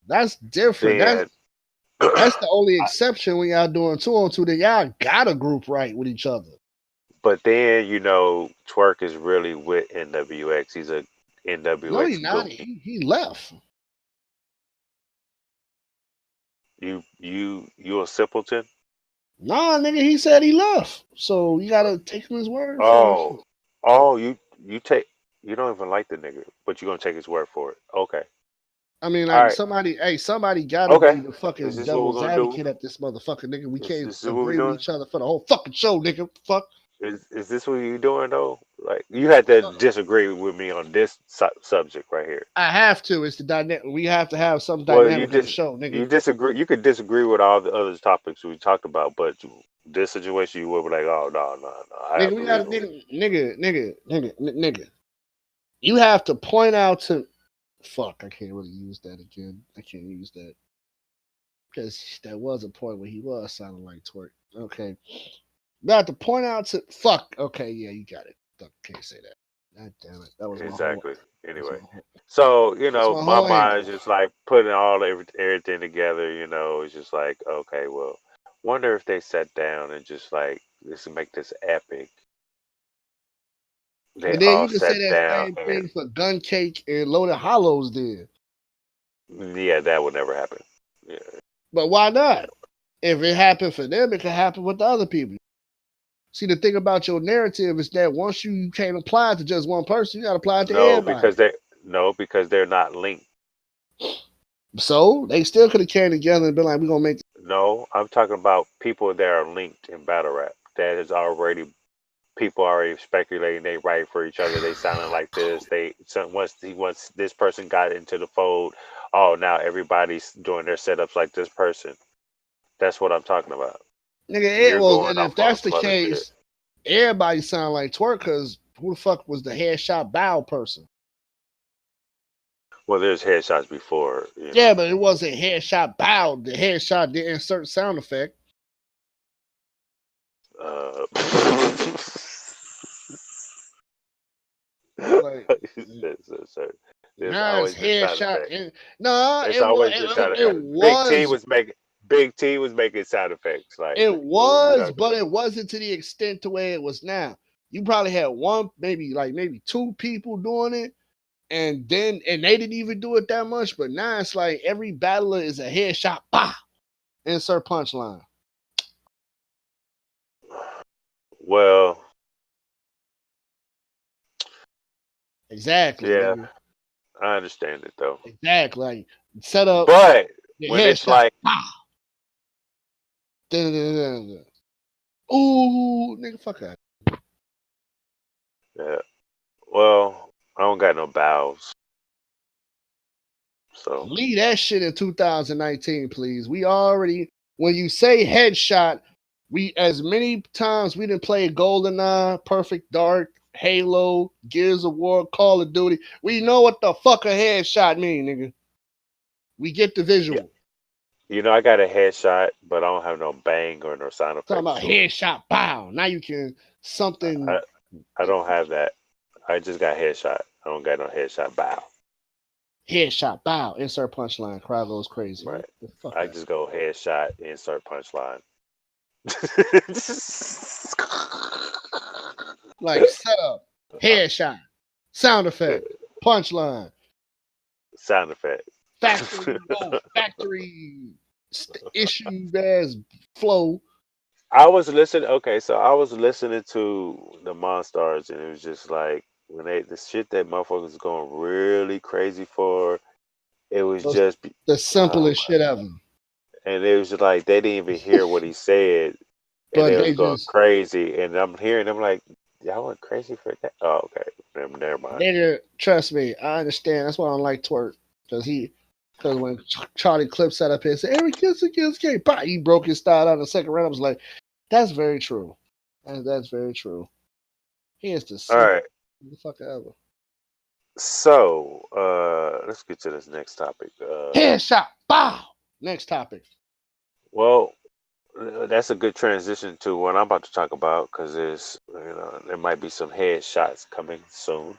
That's different. then, That's the only exception when y'all doing 2-on-2. Then y'all got a group right with each other. But then Twerk is really with NWX. He's a No, NWX he not. group. He left. You a simpleton? Nah, nigga, he said he left. So you gotta take him his word for it. Oh, you don't even like the nigga, but you gonna take his word for it. Okay. I mean, All like right. somebody gotta Okay. be the Is fucking this what we're devil's gonna do? advocate at this motherfucker, nigga. We can't Is this what we're agree with doing? each other for the whole fucking show, nigga. Fuck. Is this what you doing though? Like you had to disagree with me on this subject right here. I have to. It's the dynamic. We have to have some Well, dynamic on the show, nigga. you disagree. You could disagree with all the other topics we talked about, but this situation you would be like, oh no, I Nigga, have to we gotta read. nigga. You have to point out to fuck. I can't really use that again. I can't use that because that was a point where he was sounding like Twerk. Okay, you have to point out to fuck. Okay, yeah, you got it. Fuck, can't say that. God damn it, that was Exactly. my Anyway, whole. so That's my my whole mind angle. is just like putting everything together. It's just like, okay, well, wonder if they sat down and just like this make this epic. They And then all you can say sat that down same and thing for Gun Cake and Loaded Hollows did. yeah, that would never happen. Yeah. But why not? If it happened for them, it could happen with the other people. See, the thing about your narrative is that once you can't apply it to just one person, you got to apply it to No, everybody. because they're not linked. So they still could have came together and been like, "We're gonna make." No, I'm talking about people that are linked in battle rap. That is already people already speculating they write for each other. They sounding like this. Once this person got into the fold, oh now everybody's doing their setups like this person. That's what I'm talking about. Nigga, it You're was, going and off if on that's the some other shit. case, everybody sound like Twerk because who the fuck was the headshot bow person? Well, there's headshots before. Yeah, but it wasn't headshot bow. The headshot did insert sound effect. Uh, Like there's now it's always been sound headshot. effects. No, It's always been sound effects. Big T was making sound effects. Like it what are we was, talking but about? it wasn't to the extent to where it was now. You probably had one, maybe two people doing it, and they didn't even do it that much. But now it's like every battler is a headshot, bah, insert punchline. Well, Exactly, yeah, nigga. I understand it though. Exactly. Like set up But the when it's headshot, like, bah. Dun-dun-dun-dun-dun. Ooh, nigga, fuck that. yeah, well, I don't got no bows, so Leave that shit in 2019, please. We already, when you say headshot, we as many times we didn't play GoldenEye, Perfect Dark, Halo, Gears of War, Call of Duty. We know what the fuck a headshot mean, nigga. We get the yeah. visual. I got a headshot, but I don't have no bang or no sound Talking effects about to it. headshot, bow. Now you can something. I don't have that. I just got headshot. I don't got no headshot bow. Headshot, bow, insert punchline, crowd goes crazy. Right. The fuck I out. just go headshot, insert punchline. Like setup, headshot, sound effect, punchline, Sound effect. factory issue as flow. I was listening. Okay, so I was listening to the Monstars, and it was just like when the shit that motherfuckers was going really crazy for. It was Was just, the simplest shit ever. and it was just like they didn't even hear what he said, and But they was they going just crazy. And I'm hearing them like, y'all went crazy for that. Oh, okay, never mind. nigga, trust me, I understand. That's why I don't like Twerk. Because when Charlie Clip sat up here and said, every kiss against gay, he broke his style out in the second round. I was like, that's very true. That's very true. He is the All simplest right, motherfucker ever. so let's get to this next topic. Headshot, bow. Next topic. Well, that's a good transition to what I'm about to talk about because there might be some headshots coming soon.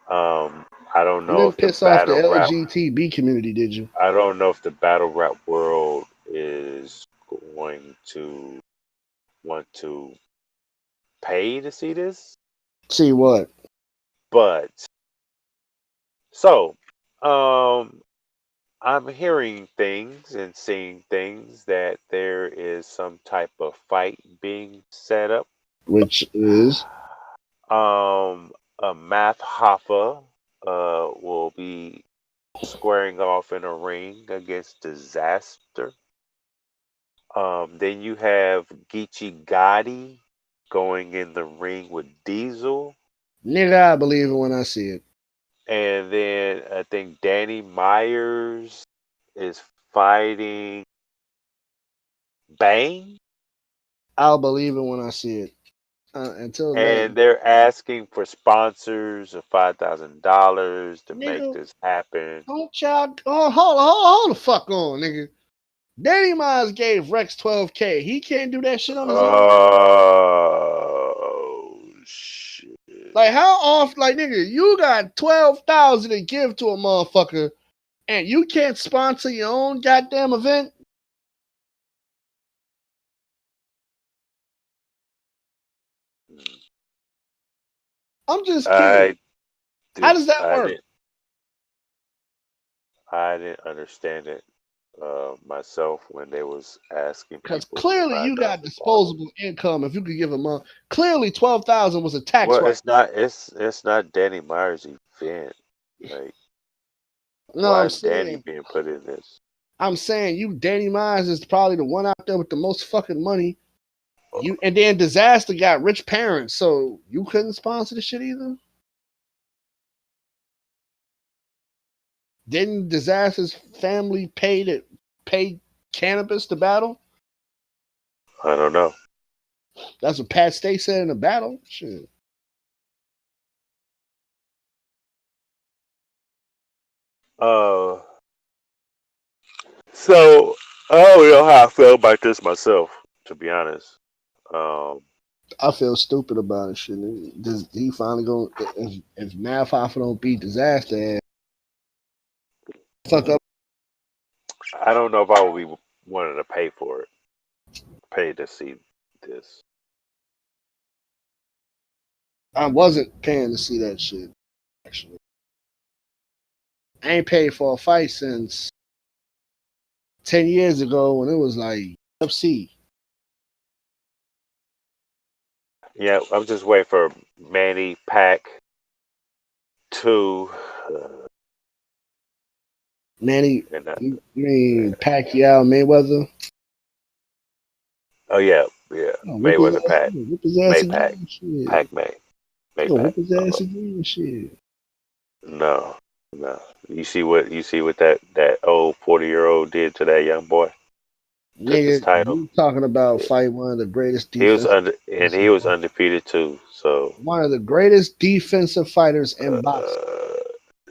I don't You know didn't if the piss off the battle rap. LGTB community, did you? I don't know if the battle rap world is going to want to pay to see this, See what? but so I'm hearing things and seeing things that there is some type of fight being set up. Which is A Math Hoffa will be squaring off in a ring against Disaster. Then you have Geechee Gotti going in the ring with Diesel. nigga, I believe it when I see it. And then I think Danny Myers is fighting Bang. I'll believe it when I see it. Until And then, they're asking for sponsors of $5,000 to make nigga, this happen. don't y'all hold the fuck on, nigga. Danny Miles gave Rex 12K. He can't do that shit on his own. Oh shit. Like how off? Like nigga, you got 12,000 to give to a motherfucker, and you can't sponsor your own goddamn event. I'm just curious. I How did does that I work? didn't I didn't understand it myself when they was asking Because people for clearly you got $5,000. disposable income. If you could give a month, clearly 12,000 was a tax Well, write. it's not Danny Myers' event. Like, No, why is Danny being put in this? I'm saying you, Danny Miles is probably the one out there with the most fucking money. You and then Disaster got rich parents, so you couldn't sponsor the shit either. Didn't Disaster's family pay cannabis to battle? I don't know. That's what Pat Stay said in the battle. Shit. Uh, so I don't know how I feel about this myself, to be honest. Um, I feel stupid about it. Shit. Does he finally go? If Math Hoffa don't beat Disaster, fuck up. I don't know if I would be wanting to pay for it, pay to see this. I wasn't paying to see that shit. Actually, I ain't paid for a fight since 10 years ago when it was like UFC. Yeah, I'm just waiting for Manny Pack to, Manny, and you mean Pacquiao Mayweather? oh yeah, Oh, whip his Mayweather ass, Pack, whip his ass May Pack, again. Shit. Pack May Yo, Pack. whip his ass again. Shit. No, no. You see what that old 40-year-old did to that young boy? Took his Nigga, title. you talking about fight one of the greatest He was defensive undefeated too. So one of the greatest defensive fighters in boxing.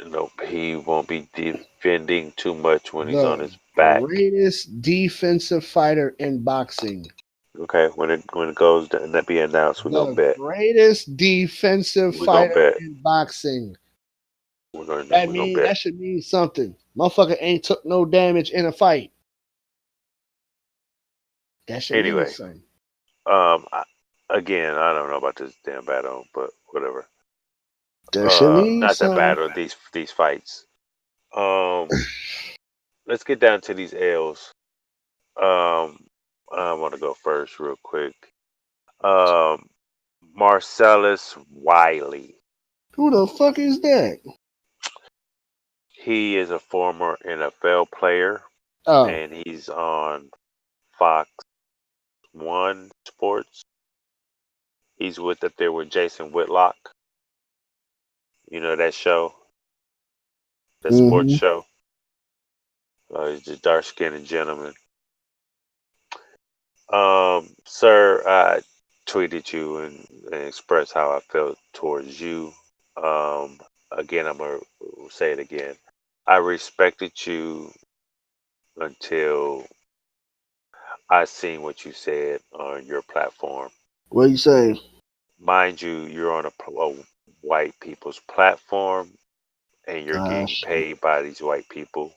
no, he won't be defending too much when he's on The his back. greatest defensive fighter in boxing. Okay, when it goes and that be announced, we're gonna The bet. greatest defensive We're gonna fighter bet. in boxing. We're gonna bet. That should mean something. Motherfucker ain't took no damage in a fight. That should mean Anyway, something. again, I don't know about this damn battle, but whatever. That should mean Not that something. battle. These fights. Let's get down to these L's. I want to go first, real quick. Um, Marcellus Wiley. Who the fuck is that? He is a former NFL player, Oh, and he's on Fox One Sports. He's up there with Jason Whitlock. You know that show, that sports mm-hmm. show. He's a dark skinned gentleman. Sir, I tweeted you and expressed how I felt towards you. Again, I'm gonna say it again. I respected you until I seen what you said on your platform. What you say? Mind you, you're on a white people's platform, and you're getting Gosh, paid by these white people.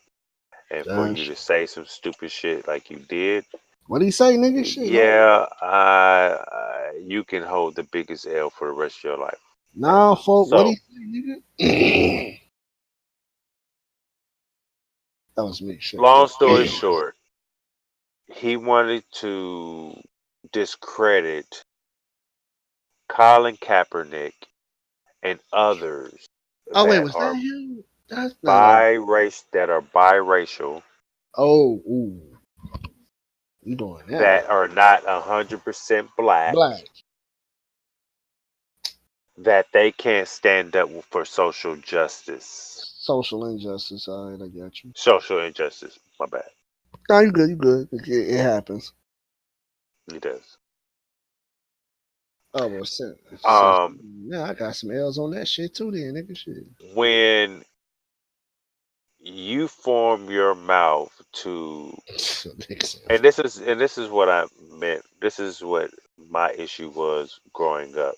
And for you gosh. to say some stupid shit like you did, What do you say, nigga? Shit, no. yeah, you can hold the biggest L for the rest of your life. Nah, folk. What do So, you say, nigga? That was me. Shit. long story short, he wanted to discredit Colin Kaepernick and others Oh wait, that was that are him? That's no. biracial, Oh, ooh, you doing that? that are not 100% black, Black that they can't stand up for social justice. social injustice. All right, I got you. Social injustice, my bad. No, you good. You good. It happens. He does. Oh well, since Um, yeah, I got some L's on that shit too. Then nigga, shit. when you form your mouth to, and this is what I meant. This is what my issue was growing up.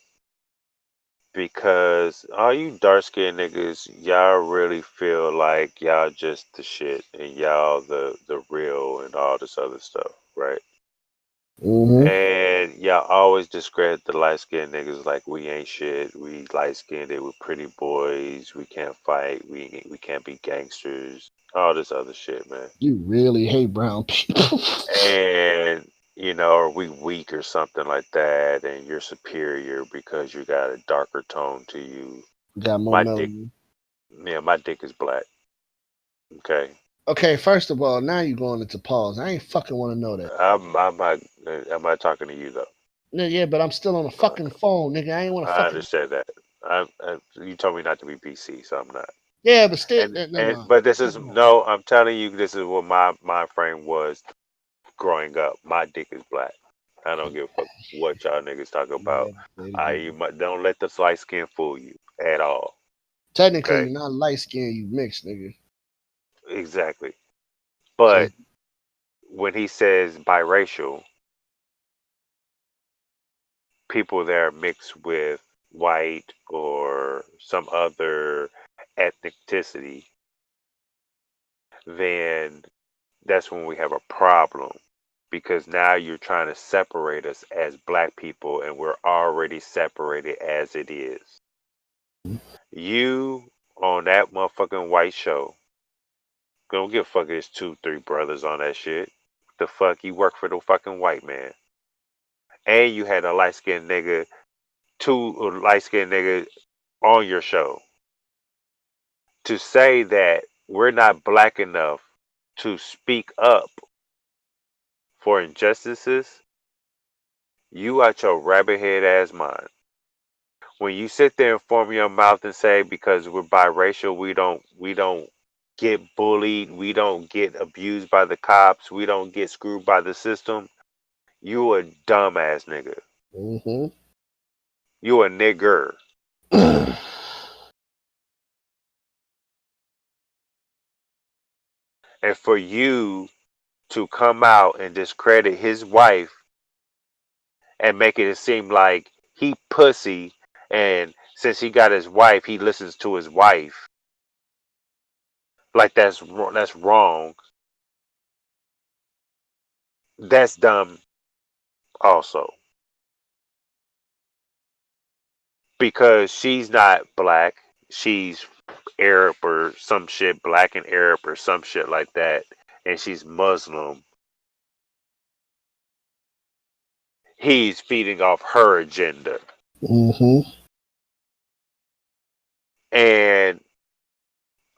Because all you dark skinned niggas, y'all really feel like y'all just the shit and y'all the real and all this other stuff, right? Mm-hmm. And y'all always discredit the light skinned niggas like we ain't shit. We light skinned, they were pretty boys. We can't fight. We can't be gangsters. All this other shit, man. You really hate brown people. And or we weak or something like that, and you're superior because you got a darker tone to you. Got more My dick, melanin. yeah, my dick is black. Okay, Okay, first of all, now you going into pause. I ain't fucking want to know that. I'm not talking to you though. Yeah, yeah, but I'm still on the Uh, fucking phone, nigga. I ain't want to I fucking. understand that. You told me not to be PC, so I'm not. Yeah, but still, never And mind. but this Never is mind. no. I'm telling you, this is what my mind frame was growing up. My dick is black. I don't give a fuck what y'all niggas talk Yeah, about. say it again. Don't let the light skin fool you at all. Technically, Okay, you're not light skinned. You mixed, nigga. exactly. So But when he says biracial, people that are mixed with white or some other ethnicity, then that's when we have a problem. Because now you're trying to separate us as black people, and we're already separated as it is. You on that motherfucking white show, don't give a fuck. There's 2, 3 brothers on that shit. The fuck you work for the fucking white man, and you had a light skinned nigga, two light skinned niggas on your show to say that we're not black enough to speak up for injustices. You out your rabbit head ass mind. When you sit there and form your mouth and say because we're biracial, we don't get bullied, we don't get abused by the cops, we don't get screwed by the system, you a dumbass nigga. mm-hmm. You a nigger. And for you to come out and discredit his wife and make it seem like he pussy, and since he got his wife, he listens to his wife. Like that's wrong. That's dumb also. Because she's not black. She's Arab or some shit, black and Arab or some shit like that, and she's Muslim. He's feeding off her agenda. mm-hmm. And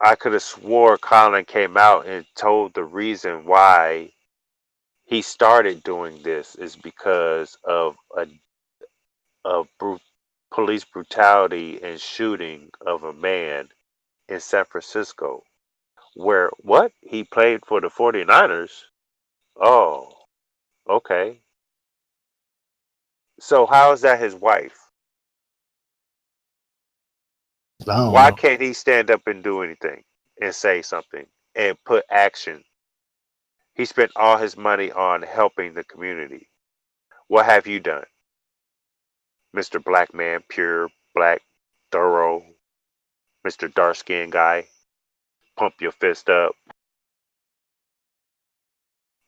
I could have swore Colin came out and told the reason why he started doing this is because of police brutality and shooting of a man in San Francisco. Where what? He played for the 49ers? Oh, okay. So how is that his wife? I don't Why know. can't he stand up and do anything and say something and put action? He spent all his money on helping the community. What have you done, Mr. Black Man, pure black thorough, Mr. Dark Skin guy. Pump your fist up.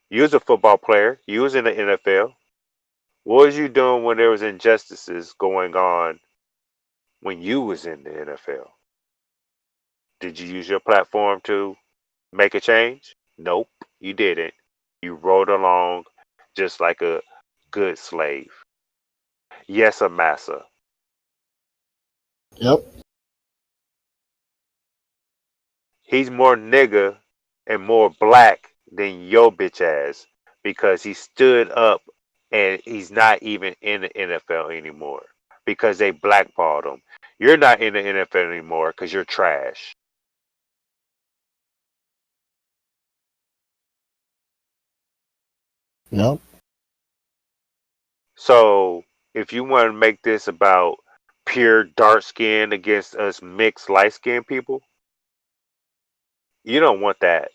You was a football player. You was in the NFL. What was you doing when there was injustices going on when you was in the NFL? Did you use your platform to make a change? Nope, you didn't. You rode along just like a good slave. Yes, a massa. Yep. He's more nigga and more black than your bitch ass because he stood up and he's not even in the NFL anymore because they blackballed him. You're not in the NFL anymore because you're trash. Yep. So if you want to make this about pure dark skin against us mixed light skinned people, you don't want that.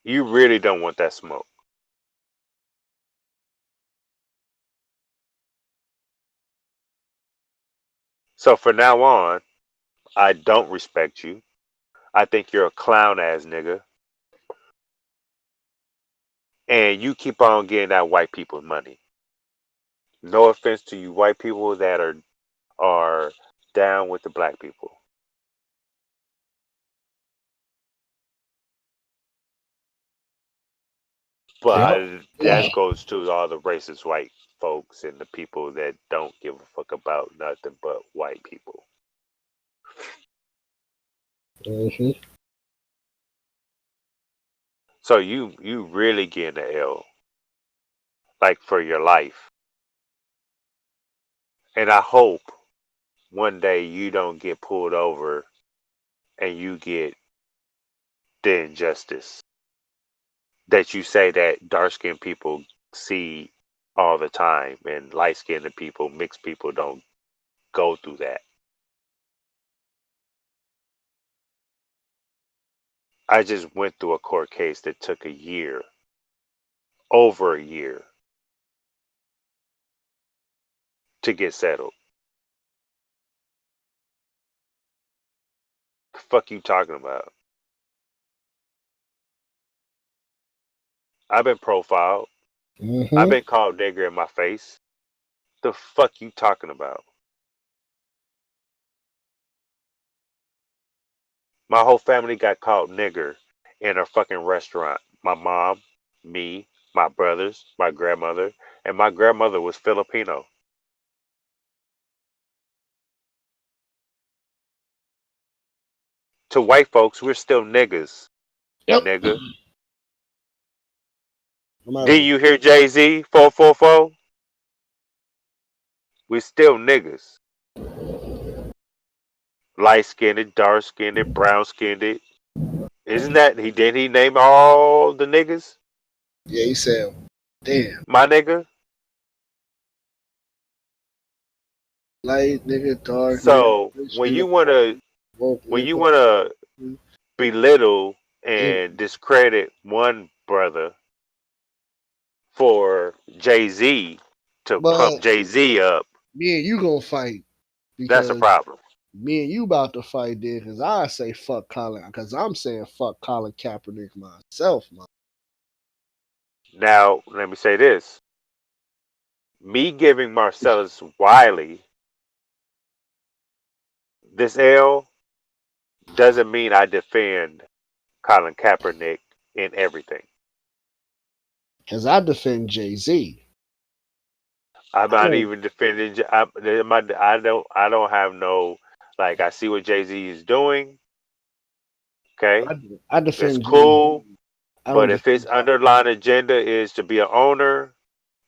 You really don't want that smoke. So for now on, I don't respect you. I think you're a clown ass nigga. And you keep on getting that white people's money. No offense to you white people that are down with the black people. But that goes to all the racist white folks and the people that don't give a fuck about nothing but white people. Mm-hmm. So you really getting the L, like for your life. And I hope one day you don't get pulled over and you get the injustice that you say that dark skinned people see all the time and light skinned people, mixed people don't go through that. I just went through a court case that took a year, over a year, to get settled. The fuck you talking about? I've been profiled. Mm-hmm. I've been called nigger in my face. The fuck you talking about? My whole family got called nigger in a fucking restaurant. My mom, me, my brothers, my grandmother, and my grandmother was Filipino. To white folks, we're still niggas, Yep. nigga. No Did you hear Jay-Z 444? We still niggas. Light skinned, dark skinned, brown skinned. Isn't that didn't he name all the niggas? Yeah, he said, damn. My nigga. Light nigga, dark So nigga. when you wanna belittle and discredit one brother for Jay-Z to pump But Jay-Z up, me and you gonna fight that's a because problem. me and you about to fight there because I say fuck Colin because I'm saying fuck Colin Kaepernick myself, man. Now, let me say this. Me giving Marcellus Wiley this L doesn't mean I defend Colin Kaepernick in everything. Because I defend Jay-Z. I'm not even defending. I don't have no like. I see what Jay-Z is doing. Okay, I defend it's cool. Jay-Z. But if his underlying agenda is to be an owner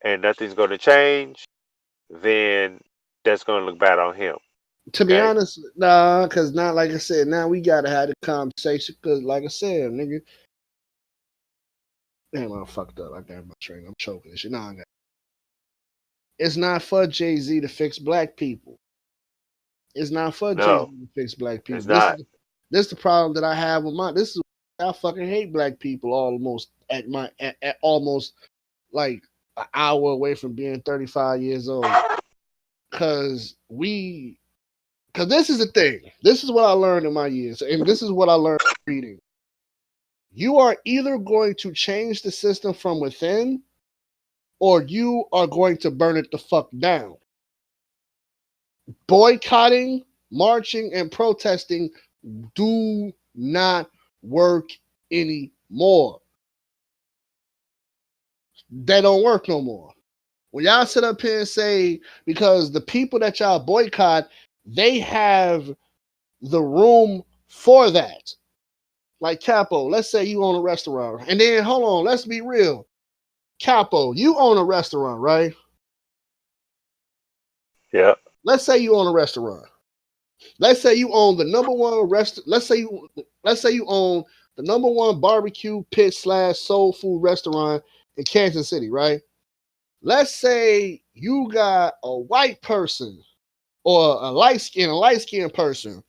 and nothing's going to change, then that's going to look bad on him. To be honest, nah, because now, like I said, now we got to have the conversation because, like I said, nigga, damn, I fucked up. I got my train. I'm choking this shit. Nah, it's not for Jay-Z to fix black people. It's not for Jay-Z to fix black people. It's not. This is the problem that I have with this is I fucking hate black people almost at almost like an hour away from being 35 years old. Because this is the thing. This is what I learned in my years, and this is what I learned reading. You are either going to change the system from within, or you are going to burn it the fuck down. Boycotting, marching, and protesting do not work anymore. They don't work no more. When y'all sit up here and say, because the people that y'all boycott, they have the room for that. Like Capo, let's say you own a restaurant. And then, hold on, let's be real. Capo, you own a restaurant, right? Yeah. Let's say you own a restaurant. Let's say you own the number one let's say you own the number one barbecue pit / soul food restaurant in Kansas City, right? Let's say you got a white person or a light skinned person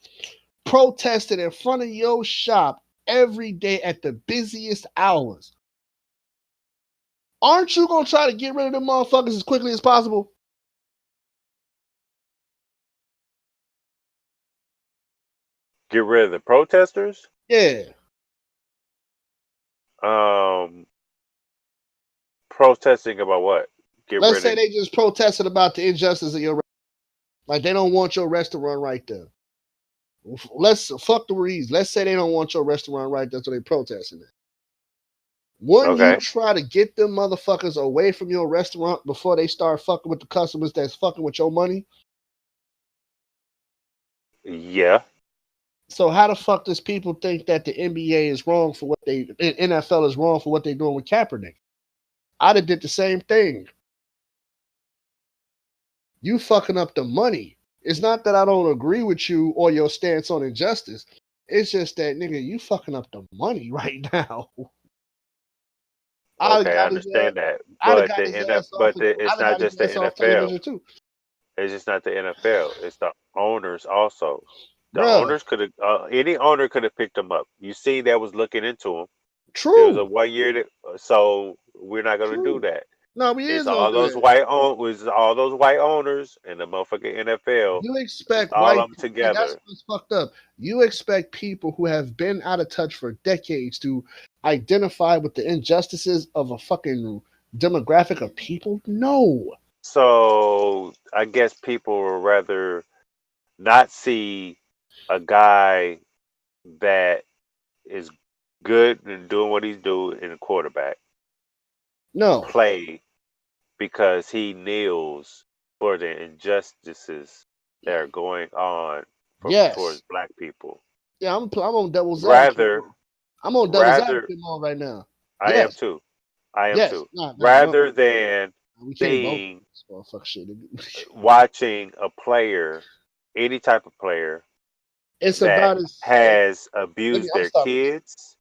protested in front of your shop every day at the busiest hours. Aren't you gonna try to get rid of them motherfuckers as quickly as possible? Get rid of the protesters? Yeah. Protesting about what? Let's say they just protested about the injustice of your restaurant. Like they don't want your restaurant right there. Let's fuck the reasons. Let's say they don't want your restaurant right there, so they protesting it. Wouldn't you try to get them motherfuckers away from your restaurant before they start fucking with the customers that's fucking with your money? Yeah. So how the fuck does people think that the NBA is wrong for what they NFL is wrong for what they're doing with Kaepernick? I'd have did the same thing. You fucking up the money. It's not that I don't agree with you or your stance on injustice. It's just that, nigga, you fucking up the money right now. Okay, I understand that, but it's not just the NFL. It's just not the NFL. It's the owners also. The owners could have any owner could have picked them up. You see, that was looking into them. True. There was a 1 year, so we're not going to do that. No, we is all those white all those white owners and the motherfucking NFL. You expect all of them together. That's what's fucked up. You expect people who have been out of touch for decades to identify with the injustices of a fucking demographic of people? No. So I guess people would rather not see a guy that is good and doing what he's doing in a quarterback. No. Play because he kneels for the injustices that are going on towards black people. Yeah, I'm on devil's advocate. I'm on devil's advocate mode right now. I am too. Rather than seeing, watching a player, any type of player, has abused their kids,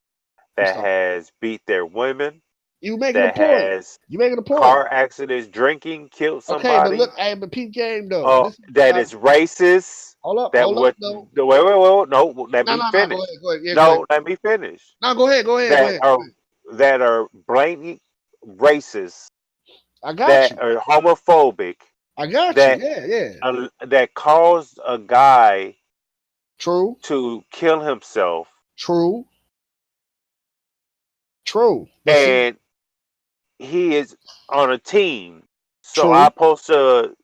that has beat their women. You making a point. You making a point. Car accidents, drinking, killed somebody. Okay, but look, but peep game though. That is racist. Hold up, wait, no, let me finish. Go ahead. No, let me finish. No, go ahead. That are blatant racist. I got you. That are homophobic. I got you. That caused a guy to kill himself. True. And he is on a team. So I'm supposed to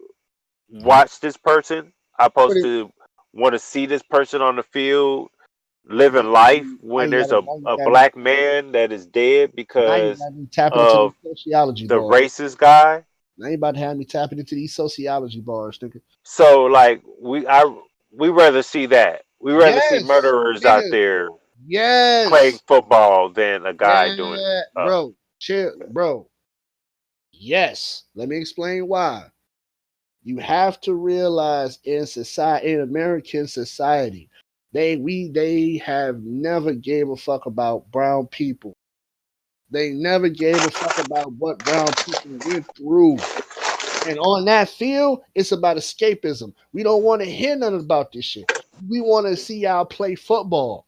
watch this person. I'm supposed to want to see this person on the field living life when there's a black man that is dead because of the racist guy. Now you about to have me tapping into these sociology bars, nigga. So like we rather see that. We rather see murderers out there playing football than a guy doing it. Bro, chill, bro. Yes. Let me explain why. You have to realize in American society, they have never gave a fuck about brown people. They never gave a fuck about what brown people went through. And on that field, it's about escapism. We don't want to hear nothing about this shit. We want to see y'all play football.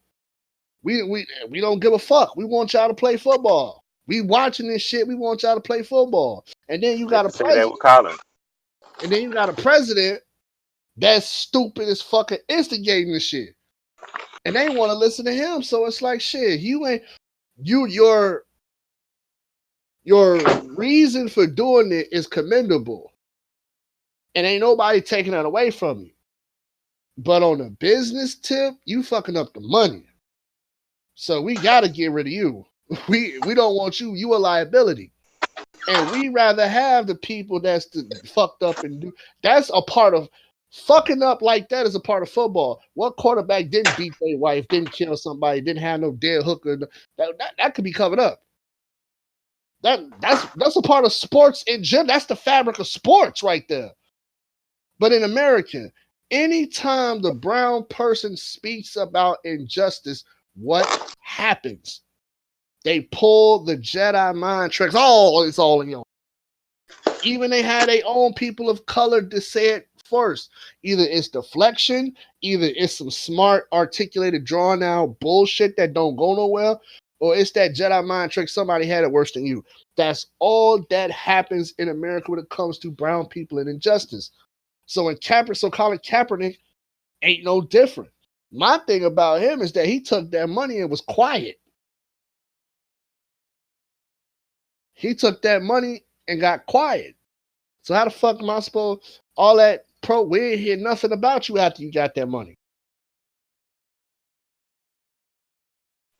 We don't give a fuck. We want y'all to play football. We watching this shit. We want y'all to play football. And then you got to play. That with Colin. And then you got a president that's stupid as fucking instigating the shit. And they want to listen to him. So it's like, shit, your reason for doing it is commendable. And ain't nobody taking that away from you. But on the business tip, you fucking up the money. So we gotta get rid of you. We don't want you. You a liability. And we rather have the people that's fucked up and do. That's a part of fucking up like that is a part of football. What quarterback didn't beat their wife, didn't kill somebody, didn't have no dead hooker? That could be covered up. That's a part of sports in general. That's the fabric of sports right there. But in America, anytime the brown person speaks about injustice, what happens? They pull the Jedi mind tricks. Oh, it's all in your. Even they had their own people of color to say it first. Either it's deflection, either it's some smart, articulated, drawn out bullshit that don't go nowhere, or it's that Jedi mind trick. Somebody had it worse than you. That's all that happens in America when it comes to brown people and injustice. So Colin Kaepernick ain't no different. My thing about him is that he took that money and was quiet. He took that money and got quiet. So how the fuck am I supposed all that we ain't hear nothing about you after you got that money?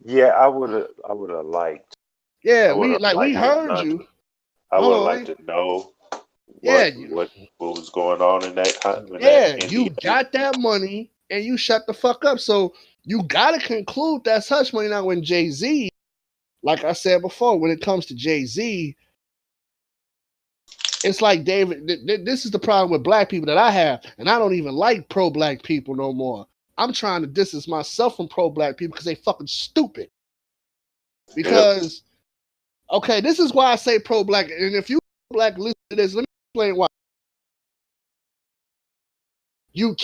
Yeah, I would have liked. Yeah, we heard you. I would have liked to know what was going on in that. You got that money and you shut the fuck up. So you gotta conclude that's hush money. Now when Jay-Z, like I said before, when it comes to Jay-Z, it's like David, this is the problem with black people that I have, and I don't even like pro-black people no more. I'm trying to distance myself from pro-black people because they fucking stupid. Because, okay, this is why I say pro-black, and if you black listen to this, let me explain why. You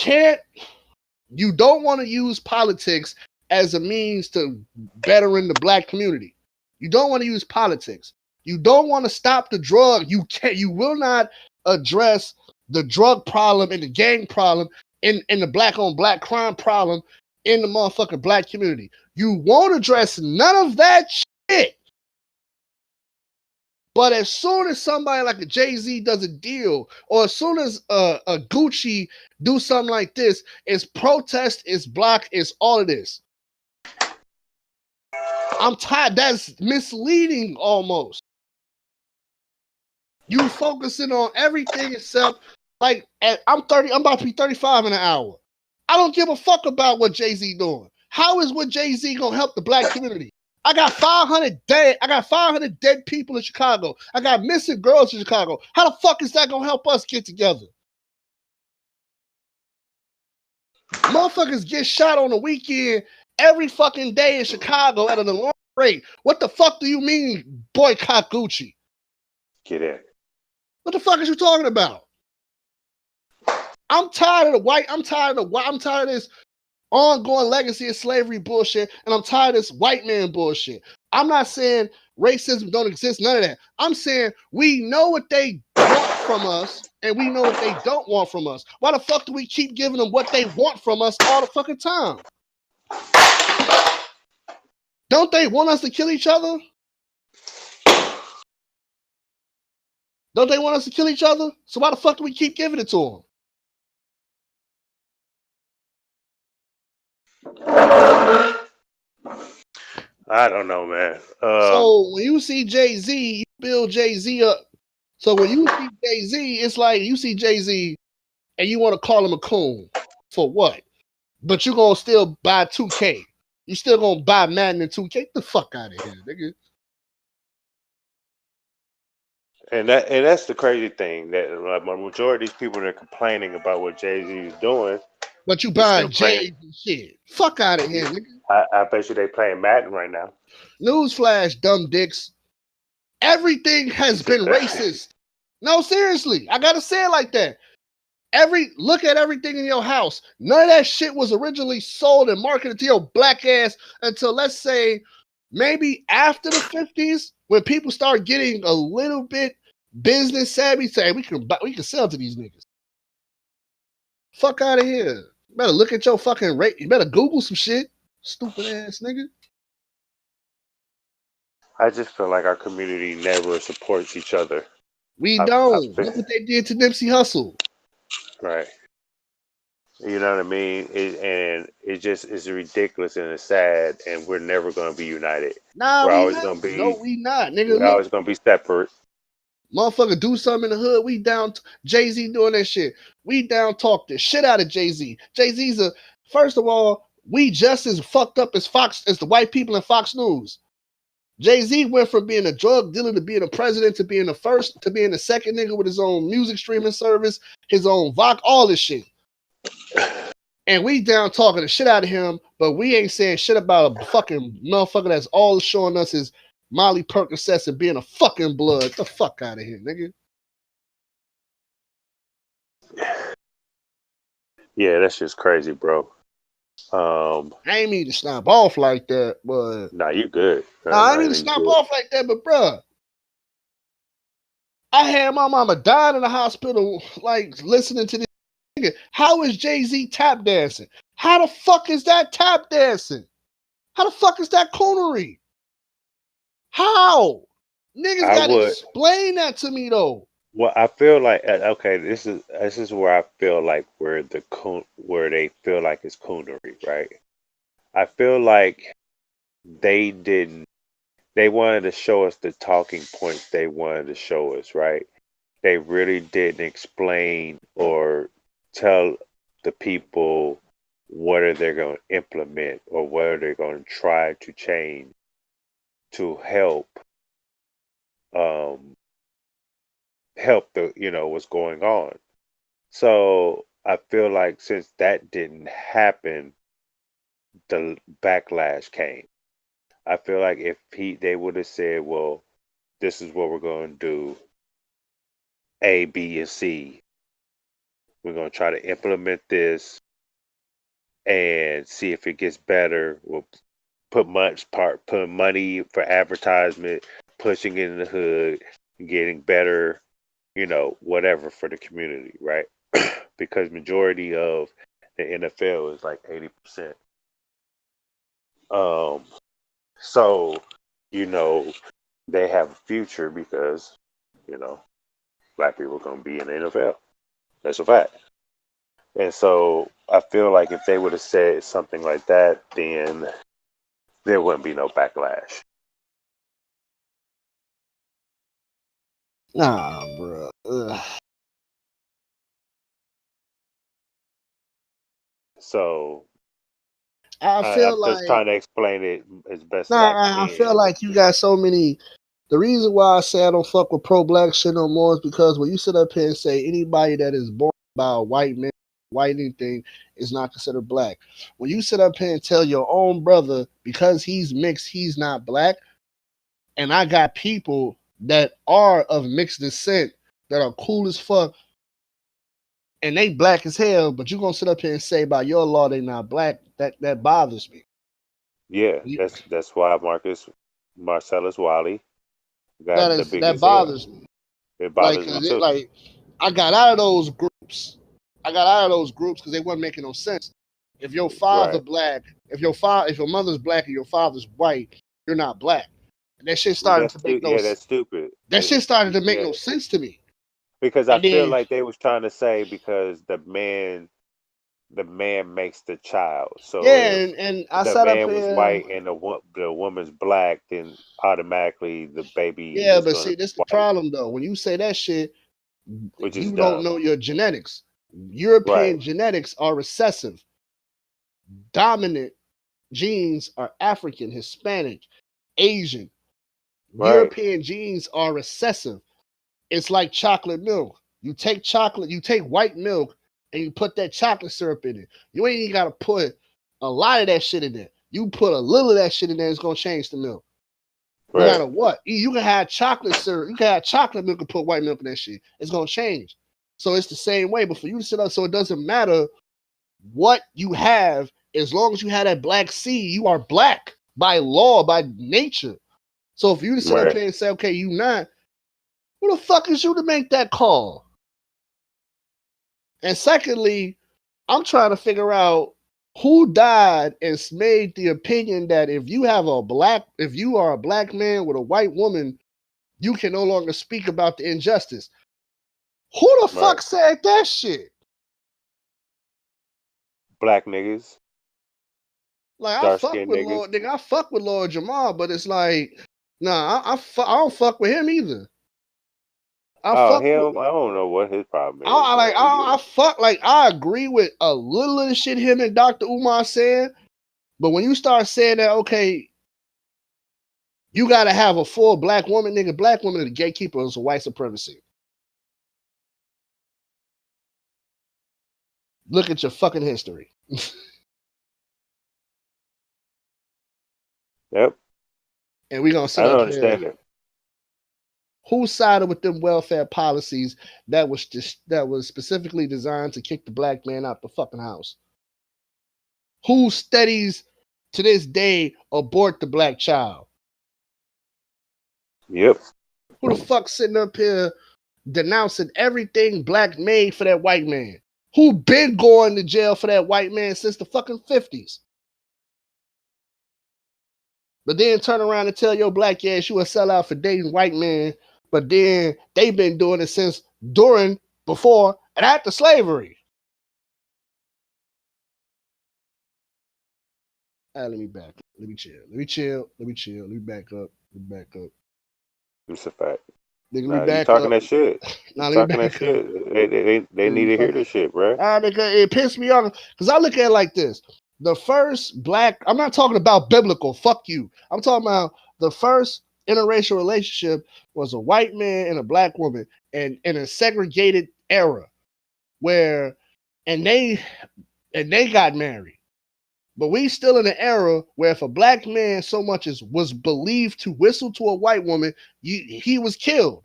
don't want to use politics as a means to bettering the black community. You don't want to use politics. You don't want to stop the drug. You will not address the drug problem and the gang problem in the black on black crime problem in the motherfucking black community. You won't address none of that shit. But as soon as somebody like a Jay-Z does a deal, or as soon as a Gucci do something like this, it's protest, it's block, it's all of this. I'm tired. That's misleading almost. You focusing on everything except like I'm 30. I'm about to be 35 in an hour. I don't give a fuck about what Jay-Z doing. How is what Jay-Z gonna help the black community? I got 500 dead. I got 500 dead people in Chicago. I got missing girls in Chicago. How the fuck is that gonna help us get together? Motherfuckers get shot on the weekend every fucking day in Chicago at an alarming rate. What the fuck do you mean boycott Gucci? Get in. What the fuck is you talking about? I'm tired of this ongoing legacy of slavery bullshit, and I'm tired of this white man bullshit. I'm not saying racism don't exist, none of that. I'm saying we know what they want from us, and we know what they don't want from us. Why the fuck do we keep giving them what they want from us all the fucking time? Don't they want us to kill each other? Don't they want us to kill each other? So why the fuck do we keep giving it to them? I don't know, man. So when you see Jay-Z, you build Jay-Z up. So when you see Jay-Z, it's like you see Jay-Z and you want to call him a coon. For what? But you're going to still buy 2K. You still going to buy Madden and 2K? Get the fuck out of here, nigga. And that's the crazy thing, that the majority of these people that are complaining about what Jay-Z is doing. But you buying J's and shit. Fuck out of here, nigga. I bet you they playing Madden right now. Newsflash, dumb dicks. Everything has been racist. No, seriously. I gotta say it like that. Look at everything in your house. None of that shit was originally sold and marketed to your black ass until, let's say, maybe after the 50s, when people start getting a little bit business savvy, say we can sell to these niggas. Fuck out of here. You better look at your fucking rate. You better Google some shit. Stupid ass nigga. I just feel like our community never supports each other. We don't. Look what they did to Nipsey Hussle. Right. You know what I mean? And it just is ridiculous and it's sad, and we're never going to be united. Nah, we're we always not. going to be. No, we not, nigga. We're always going to be separate. Motherfucker, do something in the hood. We down. Jay-Z doing that shit. We down talk the shit out of Jay-Z. Jay-Z's first of all, we just as fucked up as the white people in Fox News. Jay-Z went from being a drug dealer to being a president to being the first to being the second nigga with his own music streaming service, his own Vox, all this shit. And we down talking the shit out of him, but we ain't saying shit about a fucking motherfucker that's all showing us his Molly Percocets and being a fucking blood. Get the fuck out of here, nigga. Yeah, that's just crazy, bro. I ain't mean to snap off like that, but nah, you good. I ain't mean to snap off like that, but bruh, I had my mama died in the hospital, like listening to this nigga. How is Jay-Z tap dancing? How the fuck is that tap dancing? How the fuck is that coonery? How? Niggas gotta explain that to me though. Well, I feel like okay, this is where I feel like where they feel like it's coonery, right? I feel like they wanted to show us the talking points they wanted to show us, right? They really didn't explain or tell the people what are they going to implement or what are they going to try to change to help what's going on. So I feel like since that didn't happen, the backlash came. I feel like if they would have said, well, this is what we're going to do, A, B, and C. We're going to try to implement this and see if it gets better. We'll put money for advertisement, pushing it in the hood, getting better, whatever for the community, right? Because majority of the NFL is like 80%. So, they have a future because, black people are going to be in the NFL. That's a fact. And so I feel like if they would have said something like that, then there wouldn't be no backlash. Nah, bro. So I feel I'm just trying to explain it as best as I can. I feel like you got so many. The reason why I say I don't fuck with pro-black shit no more is because when you sit up here and say anybody that is born by a white man, white anything, is not considered black. When you sit up here and tell your own brother because he's mixed, he's not black, and I got people that are of mixed descent that are cool as fuck, and they black as hell, but you gonna sit up here and say by your law they not black, that bothers me. Yeah, that's why Marcellus Wiley got the biggest that bothers me. It bothers me too. Like I got out of those groups. Because they weren't making no sense. If your father black, if your mother's black and your father's white, you're not black. And that shit started to make no sense. Yeah, that's stupid. That shit started to make no sense to me. Because I feel like they was trying to say because the man makes the child. So yeah, and I the sat up man here, was white and the woman's black, then automatically the baby. Yeah, but see, this is the problem though. When you say that shit, you don't know your genetics. European genetics are recessive. Dominant genes are African, Hispanic, Asian. European genes are recessive. It's like chocolate milk. You take white milk and you put that chocolate syrup in it. You ain't even got to put a lot of that shit in there. You put a little of that shit in there, it's going to change the milk. No matter what. You can have chocolate syrup. You can have chocolate milk and put white milk in that shit. It's going to change. So it's the same way. But for you to sit up, so it doesn't matter what you have, as long as you have that black seed, you are black by law, by nature. So if you sit up here and say, okay, you not, Who the fuck is you to make that call? And secondly, I'm trying to figure out who died and made the opinion that if you are a black man with a white woman, you can no longer speak about the injustice. Who the fuck said that shit? Black niggas. Like I fuck with Lord Jamal, but it's like, nah, I don't fuck with him either. I don't know what his problem is. I agree with a little of the shit him and Dr. Umar said, but when you start saying that, okay, you gotta have a full black woman, nigga. Black woman is a gatekeeper is a white supremacy. Look at your fucking history. Yep. And we're gonna sit up here. Who sided with them welfare policies that was specifically designed to kick the black man out the fucking house? Who studies to this day abort the black child? Yep. Who the fuck sitting up here denouncing everything black made for that white man? Who been going to jail for that white man since the fucking 50s? But then turn around and tell your black ass you a sellout for dating white men, but then they been doing it since during, before, and after slavery. Let me back. Let me chill. Let me back up. It's a fact. Nigga, you talking that shit. Talking that shit. They need to hear this shit, bro. It pissed me off because I look at it like this. The first black, I'm not talking about biblical, fuck you. I'm talking about the first interracial relationship was a white man and a black woman, and in a segregated era where, and they got married. But we still in an era where if a black man so much as was believed to whistle to a white woman, he was killed.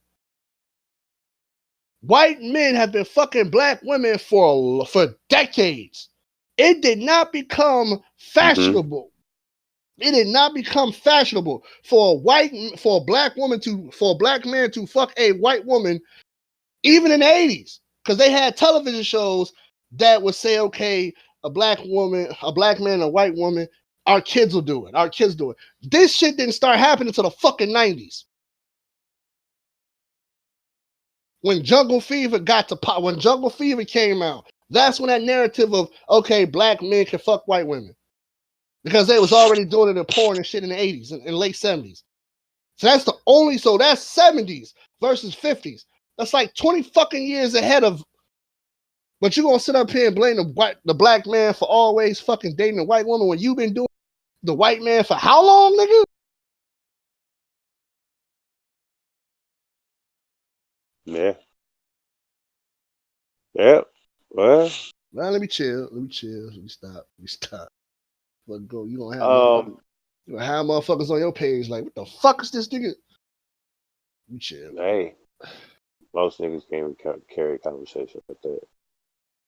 White men have been fucking black women for decades. It did not become fashionable. It did not become fashionable for a black man to fuck a white woman, even in the 80s, because they had television shows that would say, okay, a black man, and a white woman, our kids will do it. This shit didn't start happening until the fucking 90s. When Jungle Fever when Jungle Fever came out, that's when that narrative of, okay, black men can fuck white women. Because they was already doing it in porn and shit in the 80s and late 70s. So that's that's 70s versus 50s. That's like 20 fucking years ahead of, but you gonna sit up here and blame the black man for always fucking dating a white woman when you've been doing the white man for how long, nigga? Yeah. Yep. Well, let me chill. Let me stop. But go, you gonna have motherfuckers on your page like, what the fuck is this nigga? Let me chill. Hey, most niggas can't carry a conversation like that.